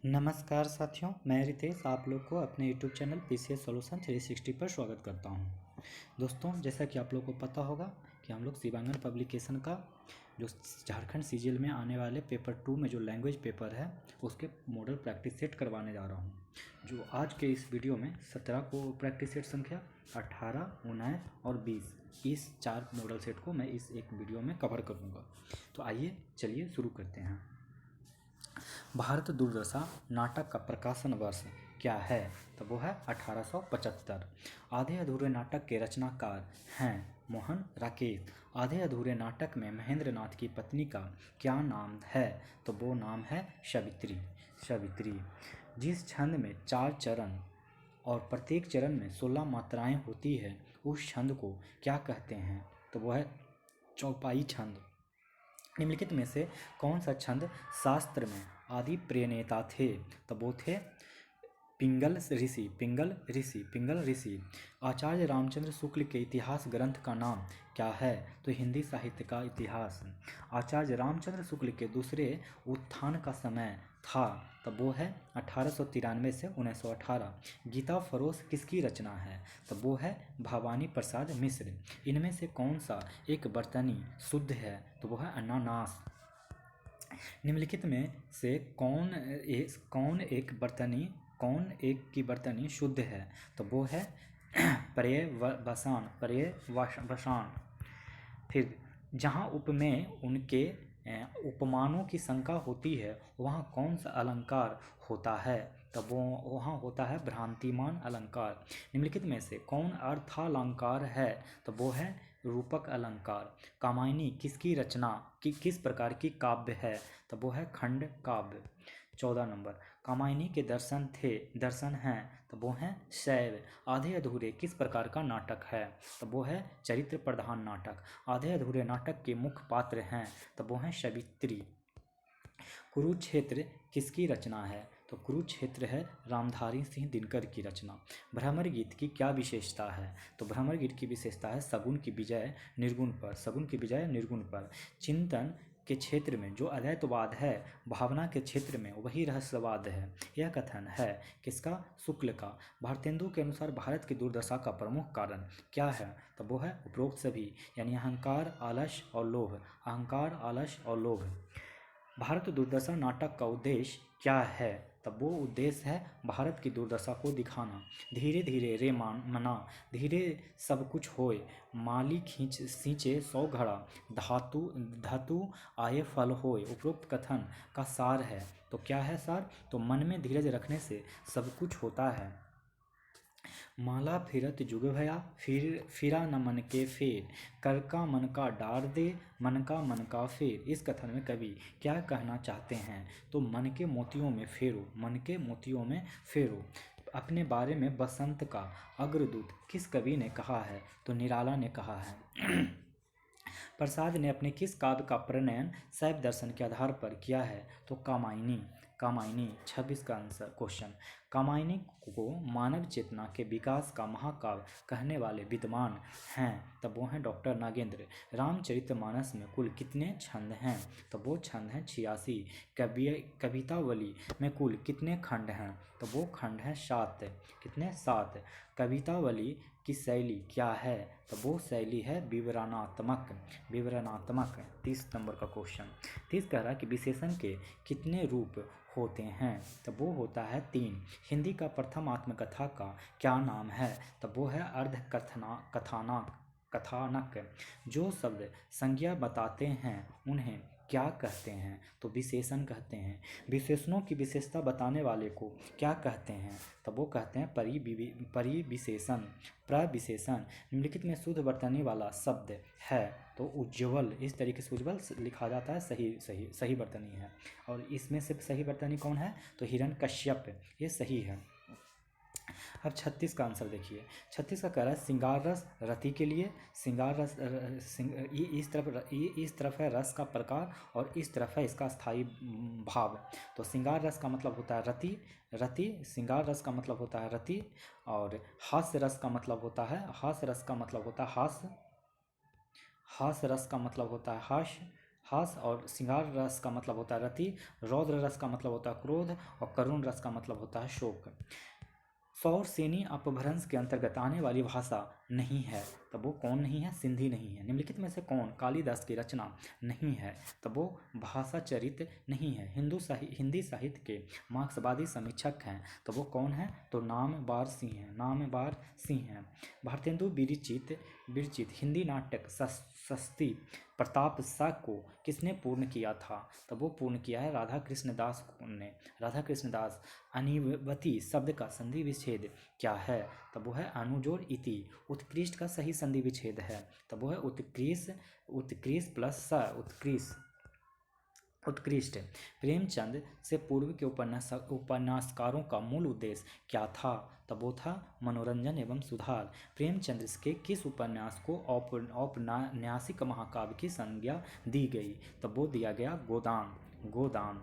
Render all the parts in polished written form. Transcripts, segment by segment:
नमस्कार साथियों, मैं रितेश आप लोग को अपने YouTube चैनल PCS सॉल्यूशन 360 पर स्वागत करता हूं। दोस्तों, जैसा कि आप लोग को पता होगा कि हम लोग शिवांगन पब्लिकेशन का जो झारखंड सीजीएल में आने वाले पेपर 2 में जो लैंग्वेज पेपर है उसके मॉडल प्रैक्टिस सेट करवाने जा रहा हूं। जो आज के इस वीडियो में 17 को प्रैक्टिस सेट संख्या 18, 19 और 20 इस 4 मॉडल सेट को मैं इस एक वीडियो में कवर करूँगा। तो आइए चलिए शुरू करते हैं। भारत दूरदर्शन नाटक का प्रकाशन वर्ष क्या है? तो वो है 1875। आधे अधूरे नाटक के रचनाकार हैं मोहन राकेश। आधे अधूरे नाटक में महेंद्र नाथ की पत्नी का क्या नाम है? तो वो नाम है सावित्री। जिस छंद में 4 चरण और प्रत्येक चरण में 16 मात्राएं होती है उस छंद को क्या कहते हैं? तो वो है चौपाई छंद। निम्नलिखित में से कौन सा छंद शास्त्र में आदि प्रणेता थे? तो वो थे पिंगल ऋषि। आचार्य रामचंद्र शुक्ल के इतिहास ग्रंथ का नाम क्या है? तो हिंदी साहित्य का इतिहास। आचार्य रामचंद्र शुक्ल के दूसरे उत्थान का समय था? तो वो है 1893 से 1918। गीता फरोश किसकी रचना है? तो वो है भवानी प्रसाद मिश्र। इनमें से कौन सा एक बर्तनी शुद्ध है? तो वो है अनानास। निम्नलिखित में से कौन एक की बर्तनी शुद्ध है? तो वो है पर्यवसान। फिर जहाँ उपमेय उनके उपमानों की शंका होती है वहाँ कौन सा अलंकार होता है? तो वो वहाँ होता है भ्रांतिमान अलंकार। निम्नलिखित में से कौन अर्थालंकार है? तो वो है रूपक अलंकार। कामायनी किसकी रचना किस प्रकार की काव्य है? तो वो है खंड काव्य। 14 नंबर, कामायनी के दर्शन हैं तो वो हैं शैव। आधे अधूरे किस प्रकार का नाटक है? तो वो है चरित्र प्रधान नाटक। आधे अधूरे नाटक के मुख्य पात्र हैं तो वो हैं सावित्री। कुरुक्षेत्र किसकी रचना है? तो कुरुक्षेत्र है रामधारी सिंह दिनकर की रचना। भ्रमर गीत की क्या विशेषता है? तो भ्रमर गीत की विशेषता है सगुन की विजय निर्गुण पर। चिंतन के क्षेत्र में जो अद्वैतवाद है भावना के क्षेत्र में वही रहस्यवाद है। यह कथन है किसका? शुक्ल का। भारतेंदु के अनुसार भारत की दुर्दशा का प्रमुख कारण क्या है? तो वो है उपरोक्त सभी, यानी अहंकार, आलस्य और लोभ। भारत दुर्दशा नाटक का उद्देश्य क्या है? तब वो उद्देश्य है भारत की दुर्दशा को दिखाना। धीरे धीरे रे मना, धीरे सब कुछ होए, माली सींचे 100 घड़ा, धातु आए फल होए। उपरोक्त कथन का सार है। तो क्या है सार? तो मन में धीरज रखने से सब कुछ होता है। माला फिरत जुग भया, फिरा न मन के फेर, कर का मन का डार दे, मन का फेर। इस कथन में कवि क्या कहना चाहते हैं? तो मन के मोतियों में फेरो। अपने बारे में बसंत का अग्रदूत किस कवि ने कहा है? तो निराला ने कहा है। प्रसाद ने अपने किस काव्य का प्रणयन शैव दर्शन के आधार पर किया है? तो कामायनी। 26 का आंसर क्वेश्चन। कामायनी को मानव चेतना के विकास का महाकाव्य कहने वाले विद्वान हैं? तब वो हैं डॉक्टर नागेंद्र। रामचरितमानस में कुल कितने छंद हैं? तो वो छंद हैं 86। कवितावली में कुल कितने खंड हैं? तो वो खंड हैं 7। कितने? 7। कवितावली की शैली क्या है? तो वो शैली है विवरणात्मक। 30 नंबर का क्वेश्चन। 30 कह रहा है कि विशेषण के कितने रूप होते हैं? तो वो होता है 3। हिंदी का प्रथम आत्मकथा का क्या नाम है? तो वो है अर्ध कथानक। जो शब्द संज्ञा बताते हैं उन्हें क्या कहते हैं? तो विशेषण कहते हैं। विशेषणों की विशेषता बताने वाले को क्या कहते हैं? तो वो कहते हैं परिविशेषण, प्रविशेषण। निम्नलिखित में शुद्ध वर्तनी वाला शब्द है? तो उज्ज्वल। इस तरीके से उज्ज्वल लिखा जाता है, सही वर्तनी है। और इसमें से सही वर्तनी कौन है? तो हिरण्यकश्यप, ये सही है। अब 36 का आंसर देखिए। 36 का कह रहा है श्रृंगार रस रति के लिए। श्रृंगार रस ये इस तरफ है रस का प्रकार और इस तरफ है इसका स्थायी भाव। तो श्रृंगार रस का मतलब होता है रति। श्रृंगार रस का मतलब होता है रति। और हास्य रस का मतलब होता है हास्य। हास्य रस का मतलब होता है हास्य। हास और श्रृंगार रस का मतलब होता है रति, रौद्र रस का मतलब होता है क्रोध, और करुण रस का मतलब होता है शोक। सौरसेनी अपभ्रंश के अंतर्गत आने वाली भाषा नहीं है, तब वो कौन नहीं है? सिंधी नहीं है। निम्नलिखित में से कौन कालिदास की रचना नहीं है? तब वो भाषा चरित नहीं है। हिंदी साहित्य के मार्क्सवादी समीक्षक हैं, तो वो कौन है? तो नामवर सिंह हैं, नामवर सिंह हैं। भारतेंदु विरचित हिंदी नाटक सस्ती प्रताप शाह को किसने पूर्ण किया था? तब वो पूर्ण किया है राधा कृष्ण दास ने। राधा कृष्ण दास। अनिवति शब्द का संधि विच्छेद क्या है? तब वो है अनुजोड़ इति। उत्कृष्ट का सही संधि विच्छेद है, तब वो है उत्कृष्ट प्लस स उत्कृष्ट। प्रेमचंद से पूर्व के उपन्यासकारों का मूल उद्देश्य क्या था? तब वो था मनोरंजन एवं सुधार। प्रेमचंद के किस उपन्यास को औपन्यासिक महाकाव्य की संज्ञा दी गई? तब वो दिया गया गोदान।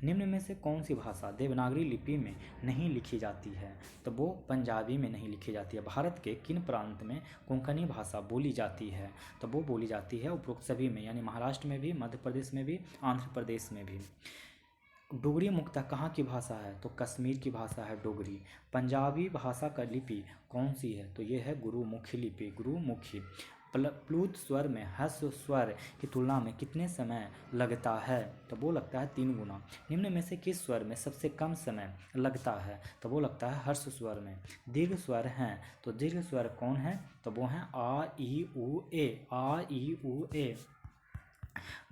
निम्न में से कौन सी भाषा देवनागरी लिपि में नहीं लिखी जाती है? तो वो पंजाबी में नहीं लिखी जाती है। भारत के किन प्रांत में कोंकणी भाषा बोली जाती है? तो वो बोली जाती है उपरोक्त सभी में, यानी महाराष्ट्र में भी, मध्य प्रदेश में भी, आंध्र प्रदेश में भी। डोगरी मुख्यतः कहाँ की भाषा है? तो कश्मीर की भाषा है डोगरी। पंजाबी भाषा का लिपि कौन सी है? तो ये है गुरुमुखी लिपि, गुरुमुखी। प्लुत स्वर में ह्रस्व स्वर की तुलना में कितने समय लगता है? तो वो लगता है 3 गुना। निम्न में से किस स्वर में सबसे कम समय लगता है? तो वो लगता है हर्ष स्वर में। दीर्घ स्वर हैं, तो दीर्घ स्वर कौन है? तो वो हैं आ ई उ ए, आ ई उ ए।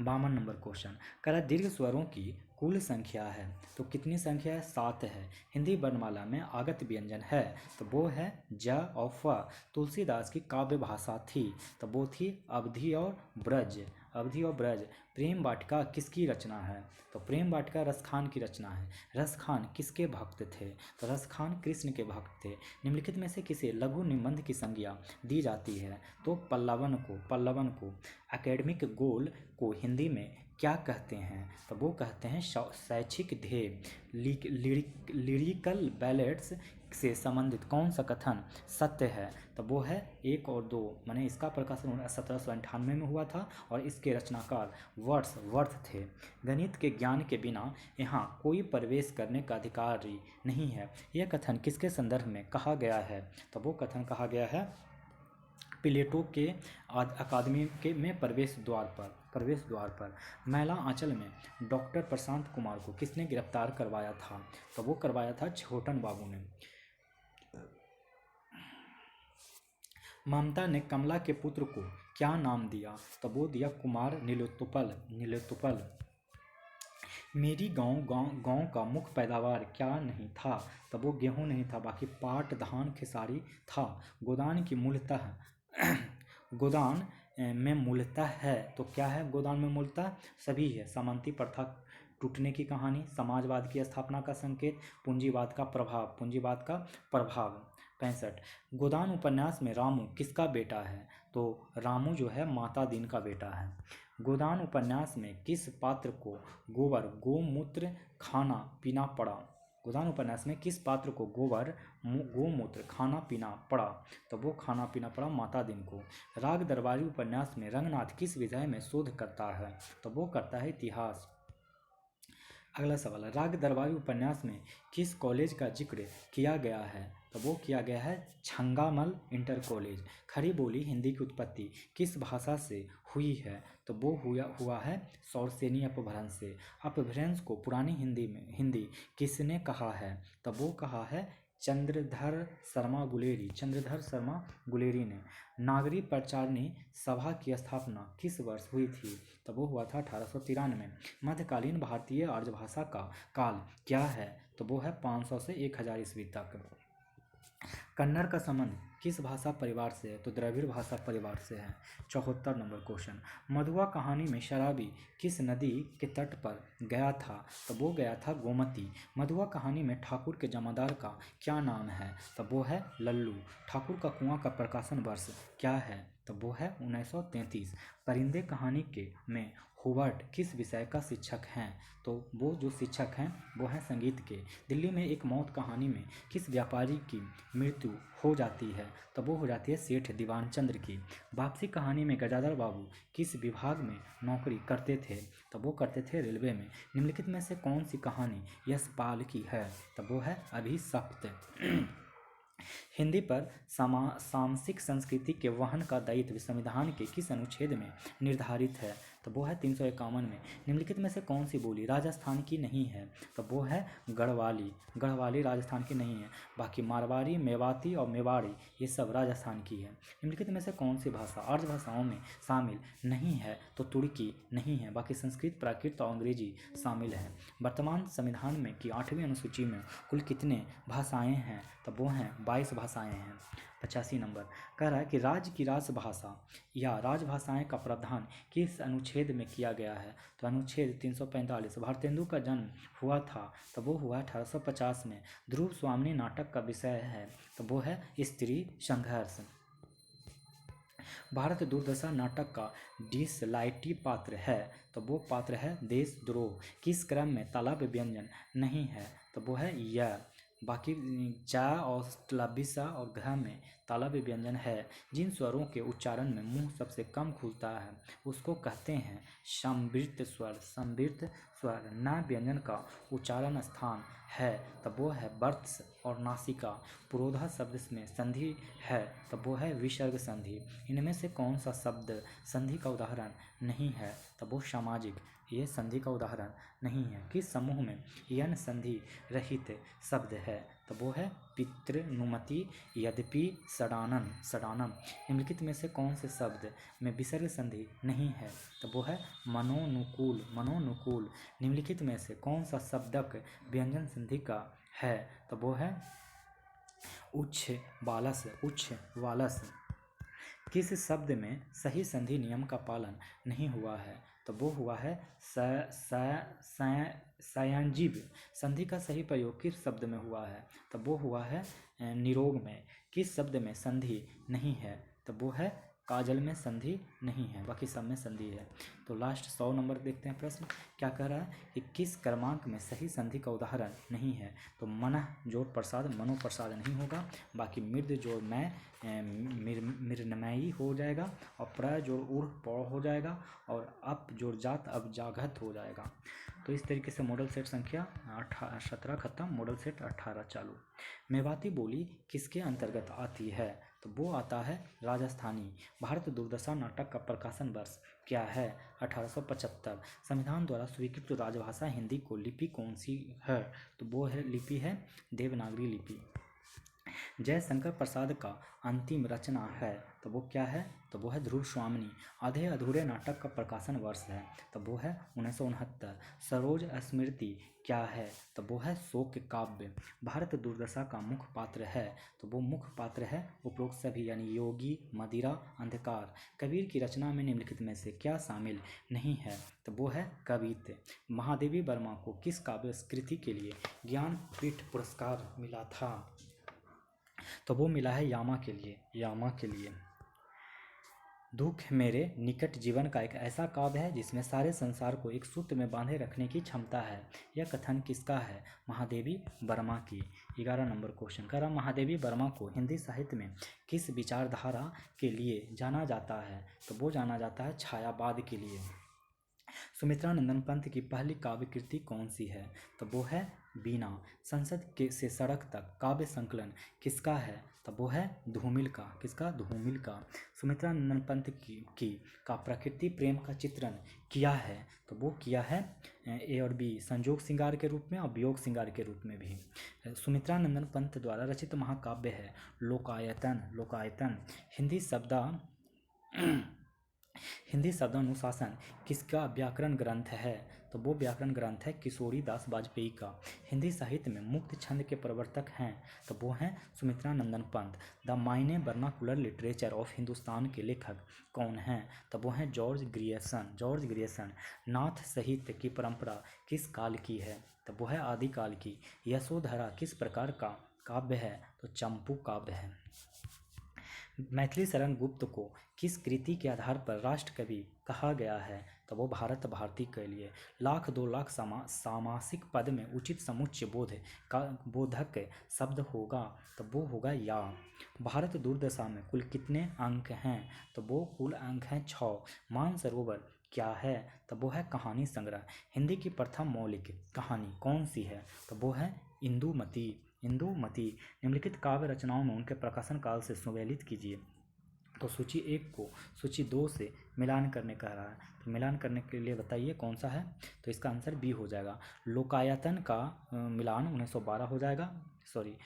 52 नंबर क्वेश्चन कह रहा है दीर्घ स्वरों की कुल संख्या है, तो कितनी संख्या है? 7 है। हिंदी वर्णमाला में आगत व्यंजन है, तो वो है ज और फ। तुलसीदास की काव्य भाषा थी, तो वो थी अवधि और ब्रज। प्रेम वाटिका किसकी रचना है? तो प्रेम वाटिका रसखान की रचना है। रसखान किसके भक्त थे? तो रसखान कृष्ण के भक्त थे। निम्नलिखित में से किसे लघु निबंध की संज्ञा दी जाती है? तो पल्लवन को। एकेडमिक गोल को हिंदी में क्या कहते हैं? तो वो कहते हैं शैक्षिक ध्येय। लिरिकल बैलेट्स से संबंधित कौन सा कथन सत्य है? तो वो है 1 और 2, माने इसका प्रकाशन 1798 में हुआ था और इसके रचनाकार वर्थ थे। गणित के ज्ञान के बिना यहाँ कोई प्रवेश करने का अधिकारी नहीं है, यह कथन किसके संदर्भ में कहा गया है? तो वो कथन कहा गया है प्लेटो के अकादमी के में प्रवेश द्वार पर। मैला आंचल में डॉक्टर प्रशांत कुमार को किसने गिरफ्तार करवाया था? तो वो करवाया था छोटन बाबू ने। ममता ने कमला के पुत्र को क्या नाम दिया? तो वो दिया कुमार नीलोत्पल। मेरी गांव का मुख्य पैदावार क्या नहीं था? तब वो गेहूं नहीं था, बाकी पाट, धान, खेसारी था। गोदान में मूलतः है, तो क्या है गोदान में मूलतः? सभी है। सामंती प्रथा टूटने की कहानी, समाजवाद की स्थापना का संकेत, पूंजीवाद का प्रभाव। 65। गोदान उपन्यास में रामू किसका बेटा है? तो रामू जो है माता दीन का बेटा है। गोदान उपन्यास में किस पात्र को गोमूत्र खाना पीना पड़ा? गोदान उपन्यास में किस पात्र को गोमूत्र खाना पीना पड़ा? तो वो खाना पीना पड़ा माता दीन को। राग दरबारी उपन्यास में रंगनाथ किस विषय में शोध करता है? तो वो करता है इतिहास। अगला सवाल है राग दरबारी उपन्यास में किस कॉलेज का जिक्र किया गया है? तो वो किया गया है छंगामल इंटर कॉलेज। खड़ी बोली हिंदी की उत्पत्ति किस भाषा से हुई है? तो वो हुआ है सौरसेनी अपभ्रंश से। अपभ्रंश को पुरानी हिंदी किसने कहा है? तो वो कहा है चंद्रधर शर्मा गुलेरी ने। नागरी प्रचारणी सभा की स्थापना किस वर्ष हुई थी? तो वो हुआ था 1893। मध्यकालीन भारतीय आर्यभाषा का काल क्या है? तो वो है 500 से 1000 ईस्वी तक। कन्नड़ का संबंध किस भाषा परिवार से है? तो द्रविड़ भाषा परिवार से है। 74 नंबर क्वेश्चन मधुआ कहानी में शराबी किस नदी के तट पर गया था? तो वो गया था गोमती। मधुआ कहानी में ठाकुर के जमादार का क्या नाम है? तो वो है लल्लू। ठाकुर का कुआं का प्रकाशन वर्ष क्या है? तो वो है 1933। परिंदे कहानी में हुबर्ट किस विषय का शिक्षक हैं? तो वो जो शिक्षक हैं वो हैं संगीत के। दिल्ली में एक मौत कहानी में किस व्यापारी की मृत्यु हो जाती है? तो वो हो जाती है सेठ दीवानचंद्र की। वापसी कहानी में गजाधर बाबू किस विभाग में नौकरी करते थे? तो वो करते थे रेलवे में। निम्नलिखित में से कौन सी कहानी यशपाल की है? तो वो है अभिशप्त। हिंदी पर सामसिक संस्कृति के वहन का दायित्व संविधान के किस अनुच्छेद में निर्धारित है? तो वो है 351 में। निम्नलिखित में से कौन सी बोली राजस्थान की नहीं है? तो वो है गढ़वाली। गढ़वाली राजस्थान की नहीं है। बाकी मारवाड़ी, मेवाती और मेवाड़ी ये सब राजस्थान की है। निम्नलिखित में से कौन सी भाषा अर्ध भाषाओं में शामिल नहीं है? तो तुर्की नहीं है। बाकी संस्कृत, प्राकृत और अंग्रेजी शामिल है। वर्तमान संविधान में की 8वीं अनुसूची में कुल कितने भाषाएं हैं? तो वो हैं 22 भाषाएं हैं। 85 नंबर कह रहा है कि राज्य की राजभाषा या राजभाषाएं का प्रावधान किस अनुच्छेद में किया गया है? तो अनुच्छेद 345। भारतेंदु का जन्म हुआ था तो वो हुआ 1850 में। ध्रुव स्वामिनी नाटक का विषय है तो वो है स्त्री संघर्ष। भारत दुर्दशा नाटक का डिसलाइटी पात्र है तो वो पात्र है देशद्रोह। किस क्रम में तालव्य व्यंजन नहीं है? तो वो है य। बाकी चा और लबिसा और घ में तालव्य व्यंजन है। जिन स्वरों के उच्चारण में मुंह सबसे कम खुलता है उसको कहते हैं संवृत स्वर। संवृत स्वर न व्यंजन का उच्चारण स्थान है तब वो है वर्त्स और नासिका। पुरोधा शब्द में संधि है तब वो है विसर्ग संधि। इनमें से कौन सा शब्द संधि का उदाहरण नहीं है? तब वो सामाजिक, ये संधि का उदाहरण नहीं है। किस समूह में यन संधि रहित शब्द है? तो वो है पितृनुमति, यद्यपि, सडानन। सडानम। निम्नलिखित में से कौन से शब्द में विसर्ग संधि नहीं है? तो वो है मनोनुकूल। मनोनुकूल। निम्नलिखित में से कौन सा शब्दक व्यंजन संधि का है? तो वो है उच्छ बालस। उच्छ बालस। किस शब्द में सही संधि नियम का पालन नहीं हुआ है? तो वो हुआ है संयोजीव। संधि का सही प्रयोग किस शब्द में हुआ है? तो वो हुआ है निरोग में। किस शब्द में संधि नहीं है? तो वो है काजल में संधि नहीं है, बाकी सब में संधि है। तो लास्ट 100 नंबर देखते हैं प्रश्न क्या कह रहा है कि किस क्रमांक में सही संधि का उदाहरण नहीं है? तो मनः जोड़ प्रसाद मनो प्रसाद नहीं होगा। बाकी मृद जोड़ मैं मृन्मयी हो जाएगा और प्र जोड़ उड़ पौ हो जाएगा और अप जोड़ जात अब जागत हो जाएगा। तो इस तरीके से मॉडल सेट संख्या 17 खत्म, मॉडल सेट 18 चालू। मेवाती बोली किसके अंतर्गत आती है? तो वो आता है राजस्थानी। भारत दुर्दशा नाटक का प्रकाशन वर्ष क्या है? 1875। संविधान द्वारा स्वीकृत राजभाषा हिंदी को लिपि कौन सी है? तो वो है लिपि है देवनागरी लिपि। जयशंकर प्रसाद का अंतिम रचना है तो वो क्या है? तो वो है ध्रुव स्वामिनी। आधे अधूरे नाटक का प्रकाशन वर्ष है तो वो है 1969। सरोज स्मृति क्या है? तो वो है शोक काव्य। भारत दुर्दशा का मुख्य पात्र है तो वो मुख्य पात्र है उपरोक्त सभी यानी योगी, मदिरा, अंधकार। कबीर की रचना में निम्नलिखित में से क्या शामिल नहीं है? तो वो है कवित्त। महादेवी वर्मा को किस काव्य कृति के लिए ज्ञानपीठ पुरस्कार मिला था? तो वो मिला है यामा के लिए। यामा के लिए। दुख मेरे निकट जीवन का एक ऐसा काव्य है जिसमें सारे संसार को एक सूत्र में बांधे रखने की क्षमता है। यह कथन किसका है? महादेवी वर्मा की। 11 नंबर क्वेश्चन कह रहा महादेवी वर्मा को हिंदी साहित्य में किस विचारधारा के लिए जाना जाता है? तो वो जाना जाता है छायावाद के लिए। सुमित्रा नंदन पंत की पहली काव्य कृति कौन सी है? तो वो है बीना। संसद के से सड़क तक काव्य संकलन किसका है? तो वो है धूमिल का। किसका? धूमिल का। सुमित्रा नंदन पंत की का प्रकृति प्रेम का चित्रण किया है तो वो किया है ए और बी, संजोग श्रृंगार के रूप में और वियोग श्रृंगार के रूप में भी। सुमित्रा नंदन पंत द्वारा रचित महाकाव्य है लोकायतन। लोकायतन। हिंदी शब्दानुशासन किसका व्याकरण ग्रंथ है? तो वो व्याकरण ग्रंथ है किशोरी दास वाजपेयी का। हिंदी साहित्य में मुक्त छंद के प्रवर्तक हैं तो वो हैं सुमित्रा नंदन पंत। द माइने वर्नाकुलर लिटरेचर ऑफ हिंदुस्तान के लेखक कौन हैं? तो वो हैं George Grierson. George Grierson. Nath साहित्य की परंपरा किस काल की है? तो वो है आदिकाल की। यशोधरा किस प्रकार का काव्य है? तो चंपू काव्य है। मैथिली शरण गुप्त को किस कृति के आधार पर राष्ट्र कवि कहा गया है? तो वो भारत भारती के लिए। लाख 2 लाख सामासिक पद में उचित समुच्चय बोध का बोधक शब्द होगा तो वो होगा या। भारत दुर्दशा में कुल कितने अंक हैं तो वो कुल अंक हैं 6। मानसरोवर क्या है तो वो है कहानी संग्रह। हिंदी की प्रथम मौलिक कहानी कौन सी है तो वो है इंदुमती। इंदुमती। निम्नलिखित काव्य रचनाओं में उनके प्रकाशन काल से सुमेलित कीजिए। तो सूची 1 को सूची 2 से मिलान करने कह रहा है, तो मिलान करने के लिए बताइए कौन सा है। तो इसका आंसर बी हो जाएगा। लोकायतन का मिलान 1912 हो जाएगा, सॉरी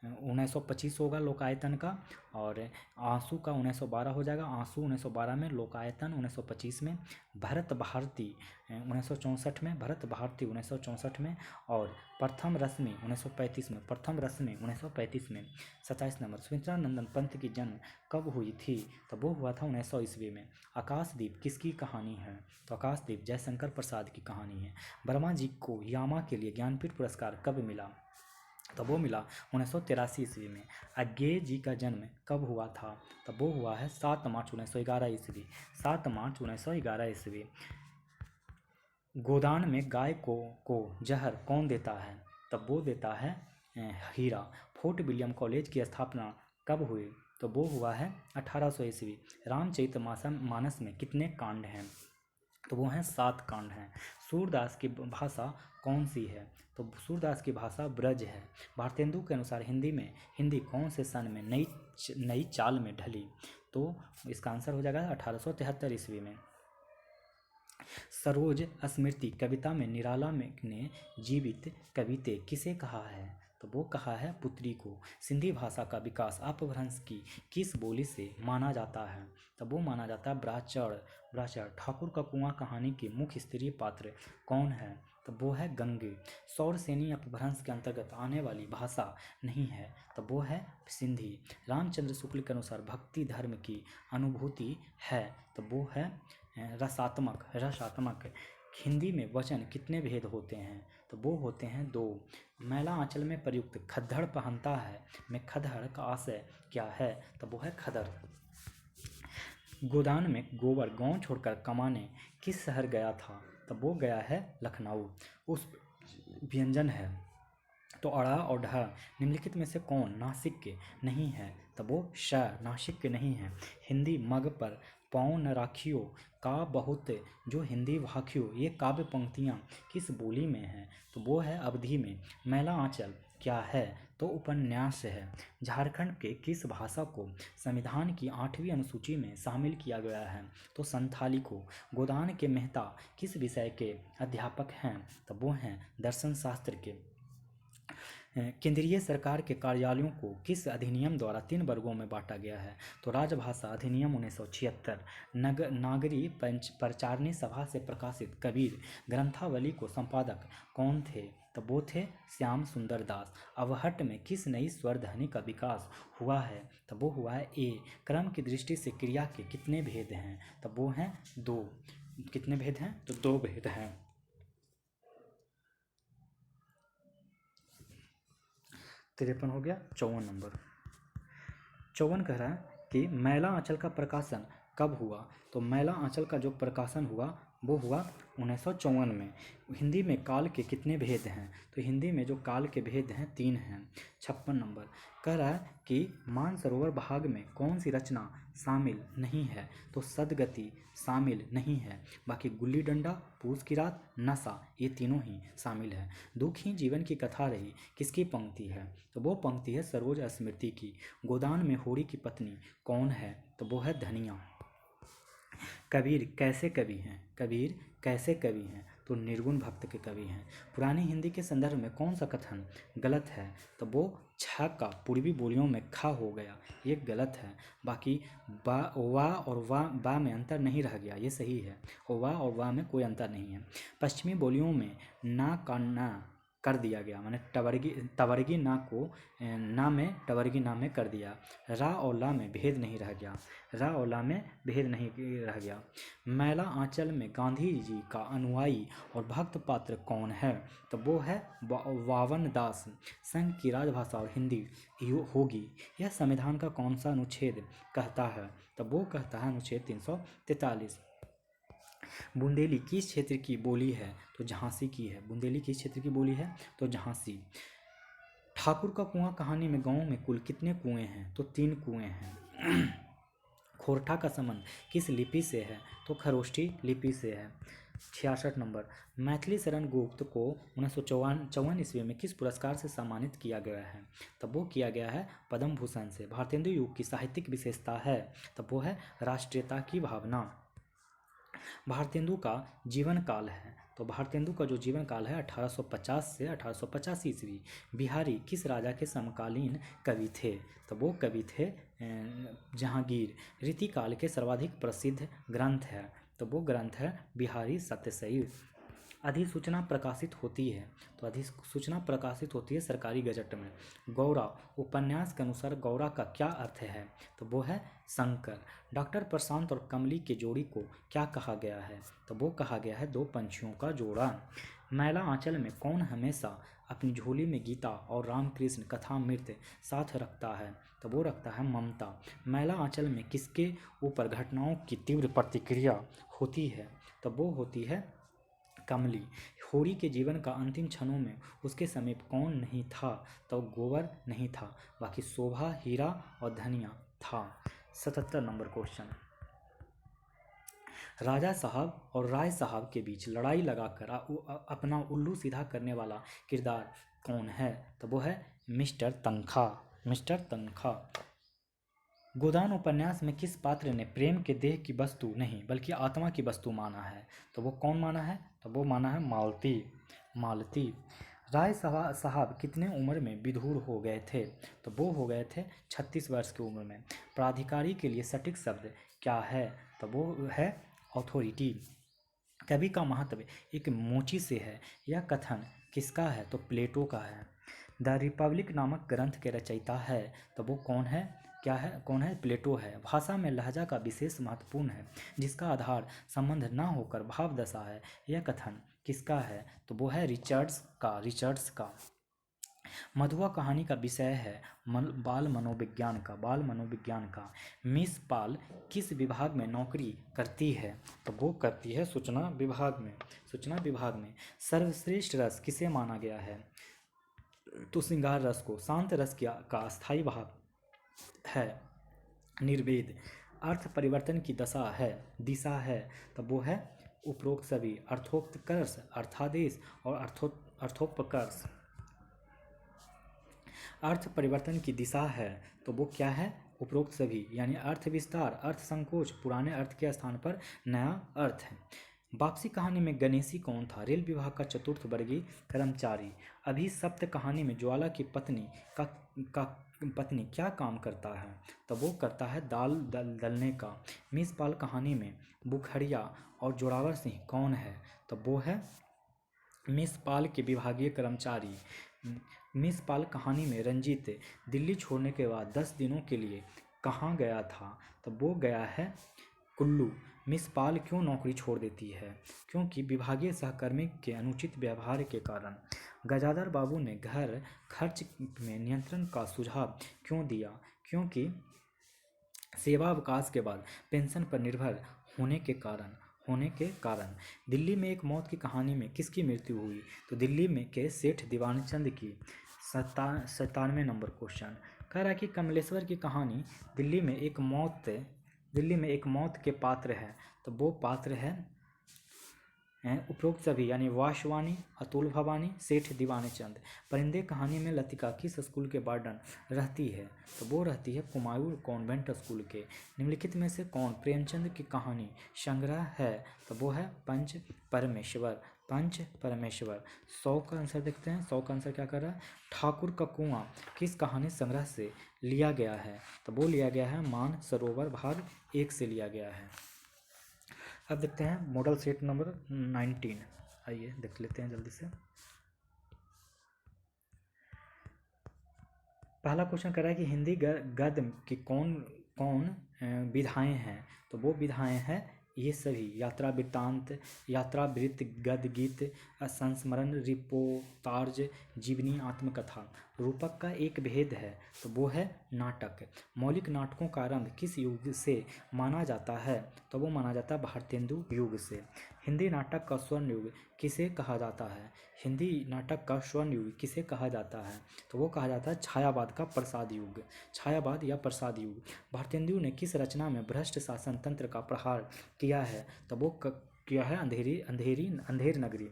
1925 होगा लोकायतन का, और आंसू का 1912 हो जाएगा। आंसू 1912 में, लोकायतन 1925 में, भरत भारती 1964 में, भरत भारती 1964 में, और प्रथम रश्मि 1935 में, प्रथम रश्मि 1935 में। 27 नंबर, सुमित्रा नंदन पंत की जन्म कब हुई थी तो वो हुआ था 1900 ईस्वी में। आकाशदीप किसकी कहानी है तो आकाशदीप जयशंकर प्रसाद की कहानी है। वर्मा जी को यामा के लिए ज्ञानपीठ पुरस्कार कब मिला तो वो मिला 1983 ईस्वी में। अज्ञेय जी का जन्म कब हुआ था तो वो हुआ है 7 मार्च 1911 ईस्वी, 7 मार्च 1911 ईस्वी। गोदान में गाय को जहर कौन देता है तब वो देता है हीरा। फोर्ट विलियम कॉलेज की स्थापना कब हुई तो वो हुआ है 1800 ईस्वी। रामचरित मानस में कितने कांड हैं तो वो हैं 7 कांड हैं। सूरदास की भाषा कौन सी है तो सूरदास की भाषा ब्रज है। भारतेंदु के अनुसार हिंदी कौन से सन में नई चाल में ढली तो इसका आंसर हो जाएगा 1873 ईस्वी में। सरोज स्मृति कविता में निराला ने जीवित कविते किसे कहा है तो वो कहा है पुत्री को। सिंधी भाषा का विकास अपभ्रंश की किस बोली से माना जाता है तो वो माना जाता है ब्राह्मण। ठाकुर का कुआं कहानी के मुख्य स्त्रीय पात्र कौन है तो वो है गंगे। सौरसेनी अपभ्रंश के अंतर्गत आने वाली भाषा नहीं है तो वो है सिंधी। रामचंद्र शुक्ल के अनुसार भक्ति धर्म की अनुभूति है तो वो है रसात्मक। हिंदी में वचन कितने भेद होते हैं तो वो होते हैं 2। मैला आंचल में प्रयुक्त खद्दड़ पहनता है में खद्दड़ का आशय क्या है तो वो है खदर। गोदान में गोबर गांव छोड़कर कमाने किस शहर गया था तो वो गया है लखनऊ। उस व्यंजन है तो अड़ा और ढ निम्नलिखित में से कौन नासिक के नहीं है तो वो श नासिक के नहीं है। हिंदी मग पर पाँव न राखियो का बहुत जो हिंदी वाखियो ये काव्य पंक्तियाँ किस बोली में हैं तो वो है अवधी में। मैला आंचल क्या है तो उपन्यास है। झारखंड के किस भाषा को संविधान की 8वीं अनुसूची में शामिल किया गया है तो संथाली को। गोदान के मेहता किस विषय के अध्यापक हैं तो वो हैं दर्शन शास्त्र के। केंद्रीय सरकार के कार्यालयों को किस अधिनियम द्वारा 3 वर्गों में बांटा गया है तो राजभाषा अधिनियम 1976। नागरी प्रचारणी सभा से प्रकाशित कबीर ग्रंथावली को संपादक कौन थे तो वो थे श्याम सुंदर दास। अवहट्ट में किस नई स्वर ध्वनि का विकास हुआ है तो वो हुआ है ए। क्रम की दृष्टि से क्रिया के कितने भेद हैं तो वो हैं 2। कितने भेद हैं तो 2 भेद हैं। 53 हो गया। 54 नंबर, 54 कह रहा है कि मैला आंचल का प्रकाशन कब हुआ तो मैला आंचल का जो प्रकाशन हुआ वो हुआ 1954 में। हिंदी में काल के कितने भेद हैं तो हिंदी में जो काल के भेद हैं 3 हैं। 56 नंबर कह रहा है कि मानसरोवर भाग में कौन सी रचना शामिल नहीं है तो सदगति शामिल नहीं है, बाकी गुल्ली डंडा, पूस की रात, नशा ये तीनों ही शामिल है। दुखी जीवन की कथा रही किसकी पंक्ति है तो वो पंक्ति है सरोज स्मृति की। गोदान में होरी की पत्नी कौन है तो वो है धनिया। कबीर कैसे कवि हैं कबीर कैसे कवि हैं तो निर्गुण भक्त के कवि हैं। पुरानी हिंदी के संदर्भ में कौन सा कथन गलत है तो वो छ का पूर्वी बोलियों में खा हो गया ये गलत है। बाकी बा वा और वा बा में अंतर नहीं रह गया ये सही है। वा और वा में कोई अंतर नहीं है। पश्चिमी बोलियों में ना का ना कर दिया गया माने तवर्गी ना को ना में टवर्गी ना में कर दिया। रा और ला में भेद नहीं रह गया, रा और ला में भेद नहीं रह गया। मैला आंचल में गांधी जी का अनुयायी और भक्त पात्र कौन है तो वो है वावन दास। संघ की राजभाषा और हिंदी होगी यह संविधान का कौन सा अनुच्छेद कहता है तो वो कहता है अनुच्छेद 343। बुंदेली किस क्षेत्र की बोली है? तो झांसी की है। बुंदेली किस क्षेत्र की बोली है? तो झांसी। ठाकुर का कुआं कहानी में गांव में कुल कितने कुएं हैं? तो 3 कुएं हैं। खोरठा का संबंध किस लिपि से है? तो खरोष्ठी लिपि से है। 66 नंबर, मैथिली शरण गुप्त को 1954 ईस्वी में किस पुरस्कार से सम्मानित किया गया है? तब वो किया गया है पद्म भूषण से। भारतेंदु युग की साहित्यिक विशेषता है? तब वो है राष्ट्रीयता की भावना। भारतेंदु का जीवन काल है? तो भारतेंदु का जो जीवन काल है 1850 से 1885 ईस्वी। बिहारी किस राजा के समकालीन कवि थे? तो वो कवि थे जहांगीर। रीतिकाल के सर्वाधिक प्रसिद्ध ग्रंथ है? तो वो ग्रंथ है बिहारी सत्यशैल। अधिसूचना प्रकाशित होती है? तो अधिसूचना प्रकाशित होती है सरकारी गजट में। गौरा उपन्यास के अनुसार गौरा का क्या अर्थ है? तो वो है शंकर। डॉक्टर प्रशांत और कमली के जोड़ी को क्या कहा गया है? तो वो कहा गया है 2 पंछियों का जोड़ा। मैला आंचल में कौन हमेशा अपनी झोली में गीता और रामकृष्ण कथामृत साथ रखता है? तो वो रखता है ममता। मैला आंचल में किसके ऊपर घटनाओं की तीव्र प्रतिक्रिया होती है? तो वो होती है कमली। होरी के जीवन का अंतिम क्षणों में उसके समीप कौन नहीं था? तो गोबर नहीं था, बाकी शोभा, हीरा और धनिया था। 77 नंबर क्वेश्चन, राजा साहब और राय साहब के बीच लड़ाई लगाकर अपना उल्लू सीधा करने वाला किरदार कौन है? तो वो है मिस्टर तनखा। मिस्टर तनखा। गोदान उपन्यास में किस पात्र ने प्रेम के देह की वस्तु नहीं बल्कि आत्मा की वस्तु माना है? तो वो कौन माना है? तो वो माना है मालती। मालती। राय साहब कितने उम्र में विधुर हो गए थे? तो वो हो गए थे 36 वर्ष की उम्र में। प्राधिकारी के लिए सटीक शब्द क्या है? तो वो है अथॉरिटी। कवि का महत्व एक मोची से है, यह कथन किसका है? तो प्लेटो का है। द रिपब्लिक नामक ग्रंथ के रचयिता है? तो वो कौन है? क्या है? कौन है? प्लेटो है। भाषा में लहजा का विशेष महत्वपूर्ण है, जिसका आधार संबंध न होकर भाव दशा है, यह कथन किसका है? तो वो है रिचर्ड्स का। मधुआ कहानी का विषय है बाल मनोविज्ञान का। बाल मनोविज्ञान का। मिस पाल किस विभाग में नौकरी करती है? तो वो करती है सूचना विभाग में। सूचना विभाग में। सर्वश्रेष्ठ रस किसे माना गया है? तो श्रृंगार रस को। शांत रस का स्थायी भाव है निर्वेद। अर्थ परिवर्तन की दिशा है, तब वो है उपरोक्त सभी। अर्थोपकर्ष, अर्थादेश और अर्थोपकर्ष। अर्थ परिवर्तन की दिशा है, तो वो क्या है? उपरोक्त सभी। यानी अर्थ विस्तार, अर्थ संकोच, पुराने अर्थ के स्थान पर नया अर्थ है। वापसी कहानी में गणेशी कौन था? रेल विभाग का चतुर्थ वर्गीय कर्मचारी। अभिशप्त कहानी में ज्वाला की पत्नी क्या काम करता है? तो वो करता है दाल दलने का। मिस पाल कहानी में बुखड़िया और जोरावर सिंह कौन है? तो वो है मिस पाल के विभागीय कर्मचारी। मिस पाल कहानी में रंजीत दिल्ली छोड़ने के बाद 10 दिनों के लिए कहाँ गया था? तो वो गया है कुल्लू। मिस पाल क्यों नौकरी छोड़ देती है? क्योंकि विभागीय सहकर्मी के अनुचित व्यवहार के कारण। गजाधर बाबू ने घर खर्च में नियंत्रण का सुझाव क्यों दिया? क्योंकि सेवा अवकाश के बाद पेंशन पर निर्भर होने के कारण। दिल्ली में एक मौत की कहानी में किसकी मृत्यु हुई? तो दिल्ली में के सेठ दीवानचंद की। 97 नंबर क्वेश्चन कह रहा है कि कमलेश्वर की कहानी दिल्ली में एक मौत के पात्र है, तो वो पात्र है उपरोक्त सभी, यानी वाशवानी, अतुल भवानी, सेठ दीवानचंद। परिंदे कहानी में लतिका किस स्कूल के वार्डन रहती है? तो वो रहती है कुमायूं कॉन्वेंट स्कूल के। निम्नलिखित में से कौन प्रेमचंद की कहानी संग्रह है? तो वो है पंच परमेश्वर। 100 का आंसर देखते हैं। 100 का आंसर क्या कर रहा है? ठाकुर का कुआं किस कहानी संग्रह से लिया गया है? तो वो लिया गया है मान सरोवर भाग 1 से लिया गया है। अब देखते हैं मॉडल सेट नंबर 19। आइए देख लेते हैं जल्दी से। पहला क्वेश्चन कर रहा है कि हिंदी गद्य की कौन कौन विधाएं हैं? तो वो विधाएं हैं ये सभी यात्रा वृत्तांत, यात्रा वृत्त, गद्य गीत, संस्मरण, रिपोर्टाज, जीवनी, आत्मकथा। रूपक का एक भेद है तो वो है नाटक। मौलिक नाटकों का आरंभ किस युग से माना जाता है तो वो माना जाता है भारतेंदु युग से। हिंदी नाटक का स्वर्ण युग किसे कहा जाता है? हिंदी नाटक का स्वर्ण युग किसे कहा जाता है तो वो कहा जाता है छायावाद का प्रसाद युग। छायावाद या प्रसाद युग। भारतेंदु ने किस रचना में भ्रष्ट शासन तंत्र का प्रहार किया है तो वो किया है अंधेर नगरी।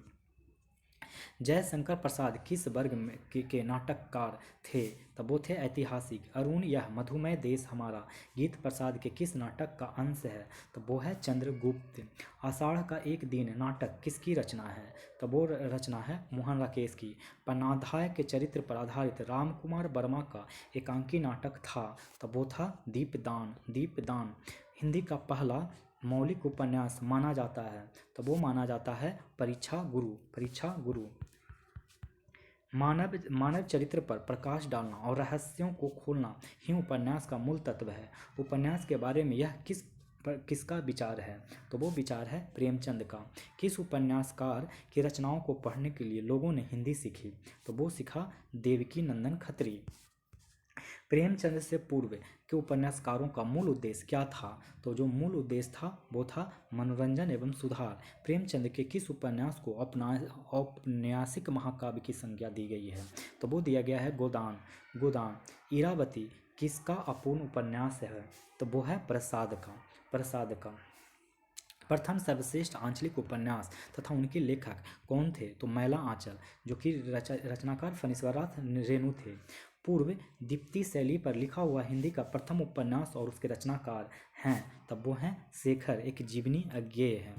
जयशंकर प्रसाद किस वर्ग में के नाटककार थे तब वो थे ऐतिहासिक। अरुण यह मधुमेह देश हमारा गीत प्रसाद के किस नाटक का अंश है तो वो है चंद्रगुप्त। आषाढ़ का एक दिन नाटक किसकी रचना है तो वो रचना है मोहन राकेश की। पन्नाधाय के चरित्र पर आधारित रामकुमार वर्मा का एकांकी नाटक था तो वो था दीपदान। दीपदान हिंदी का पहला मौलिक उपन्यास माना जाता है तो वो माना जाता है परीक्षा गुरु। परीक्षा गुरु। मानव चरित्र पर प्रकाश डालना और रहस्यों को खोलना ही उपन्यास का मूल तत्व है। उपन्यास के बारे में यह किसका विचार है तो वो विचार है प्रेमचंद का। किस उपन्यासकार की रचनाओं को पढ़ने के लिए लोगों ने हिंदी सीखी तो वो सीखा देवकी नंदन खत्री। प्रेमचंद से पूर्व के उपन्यासकारों का मूल उद्देश्य क्या था तो जो मूल उद्देश्य था वो था मनोरंजन एवं सुधार। प्रेमचंद के किस उपन्यास को औपन्यासिक महाकाव्य की संज्ञा दी गई है तो वो दिया गया है गोदान। गोदान। इरावती किसका अपूर्ण उपन्यास है तो वो है प्रसाद का। प्रसाद का। प्रथम सर्वश्रेष्ठ आंचलिक उपन्यास तथा उनके लेखक कौन थे तो मैला आंचल जो कि रचनाकार फणीश्वरनाथ रेणु थे। पूर्व दीप्ति शैली पर लिखा हुआ हिंदी का प्रथम उपन्यास और उसके रचनाकार हैं तब वो हैं शेखर एक जीवनी अज्ञेय है।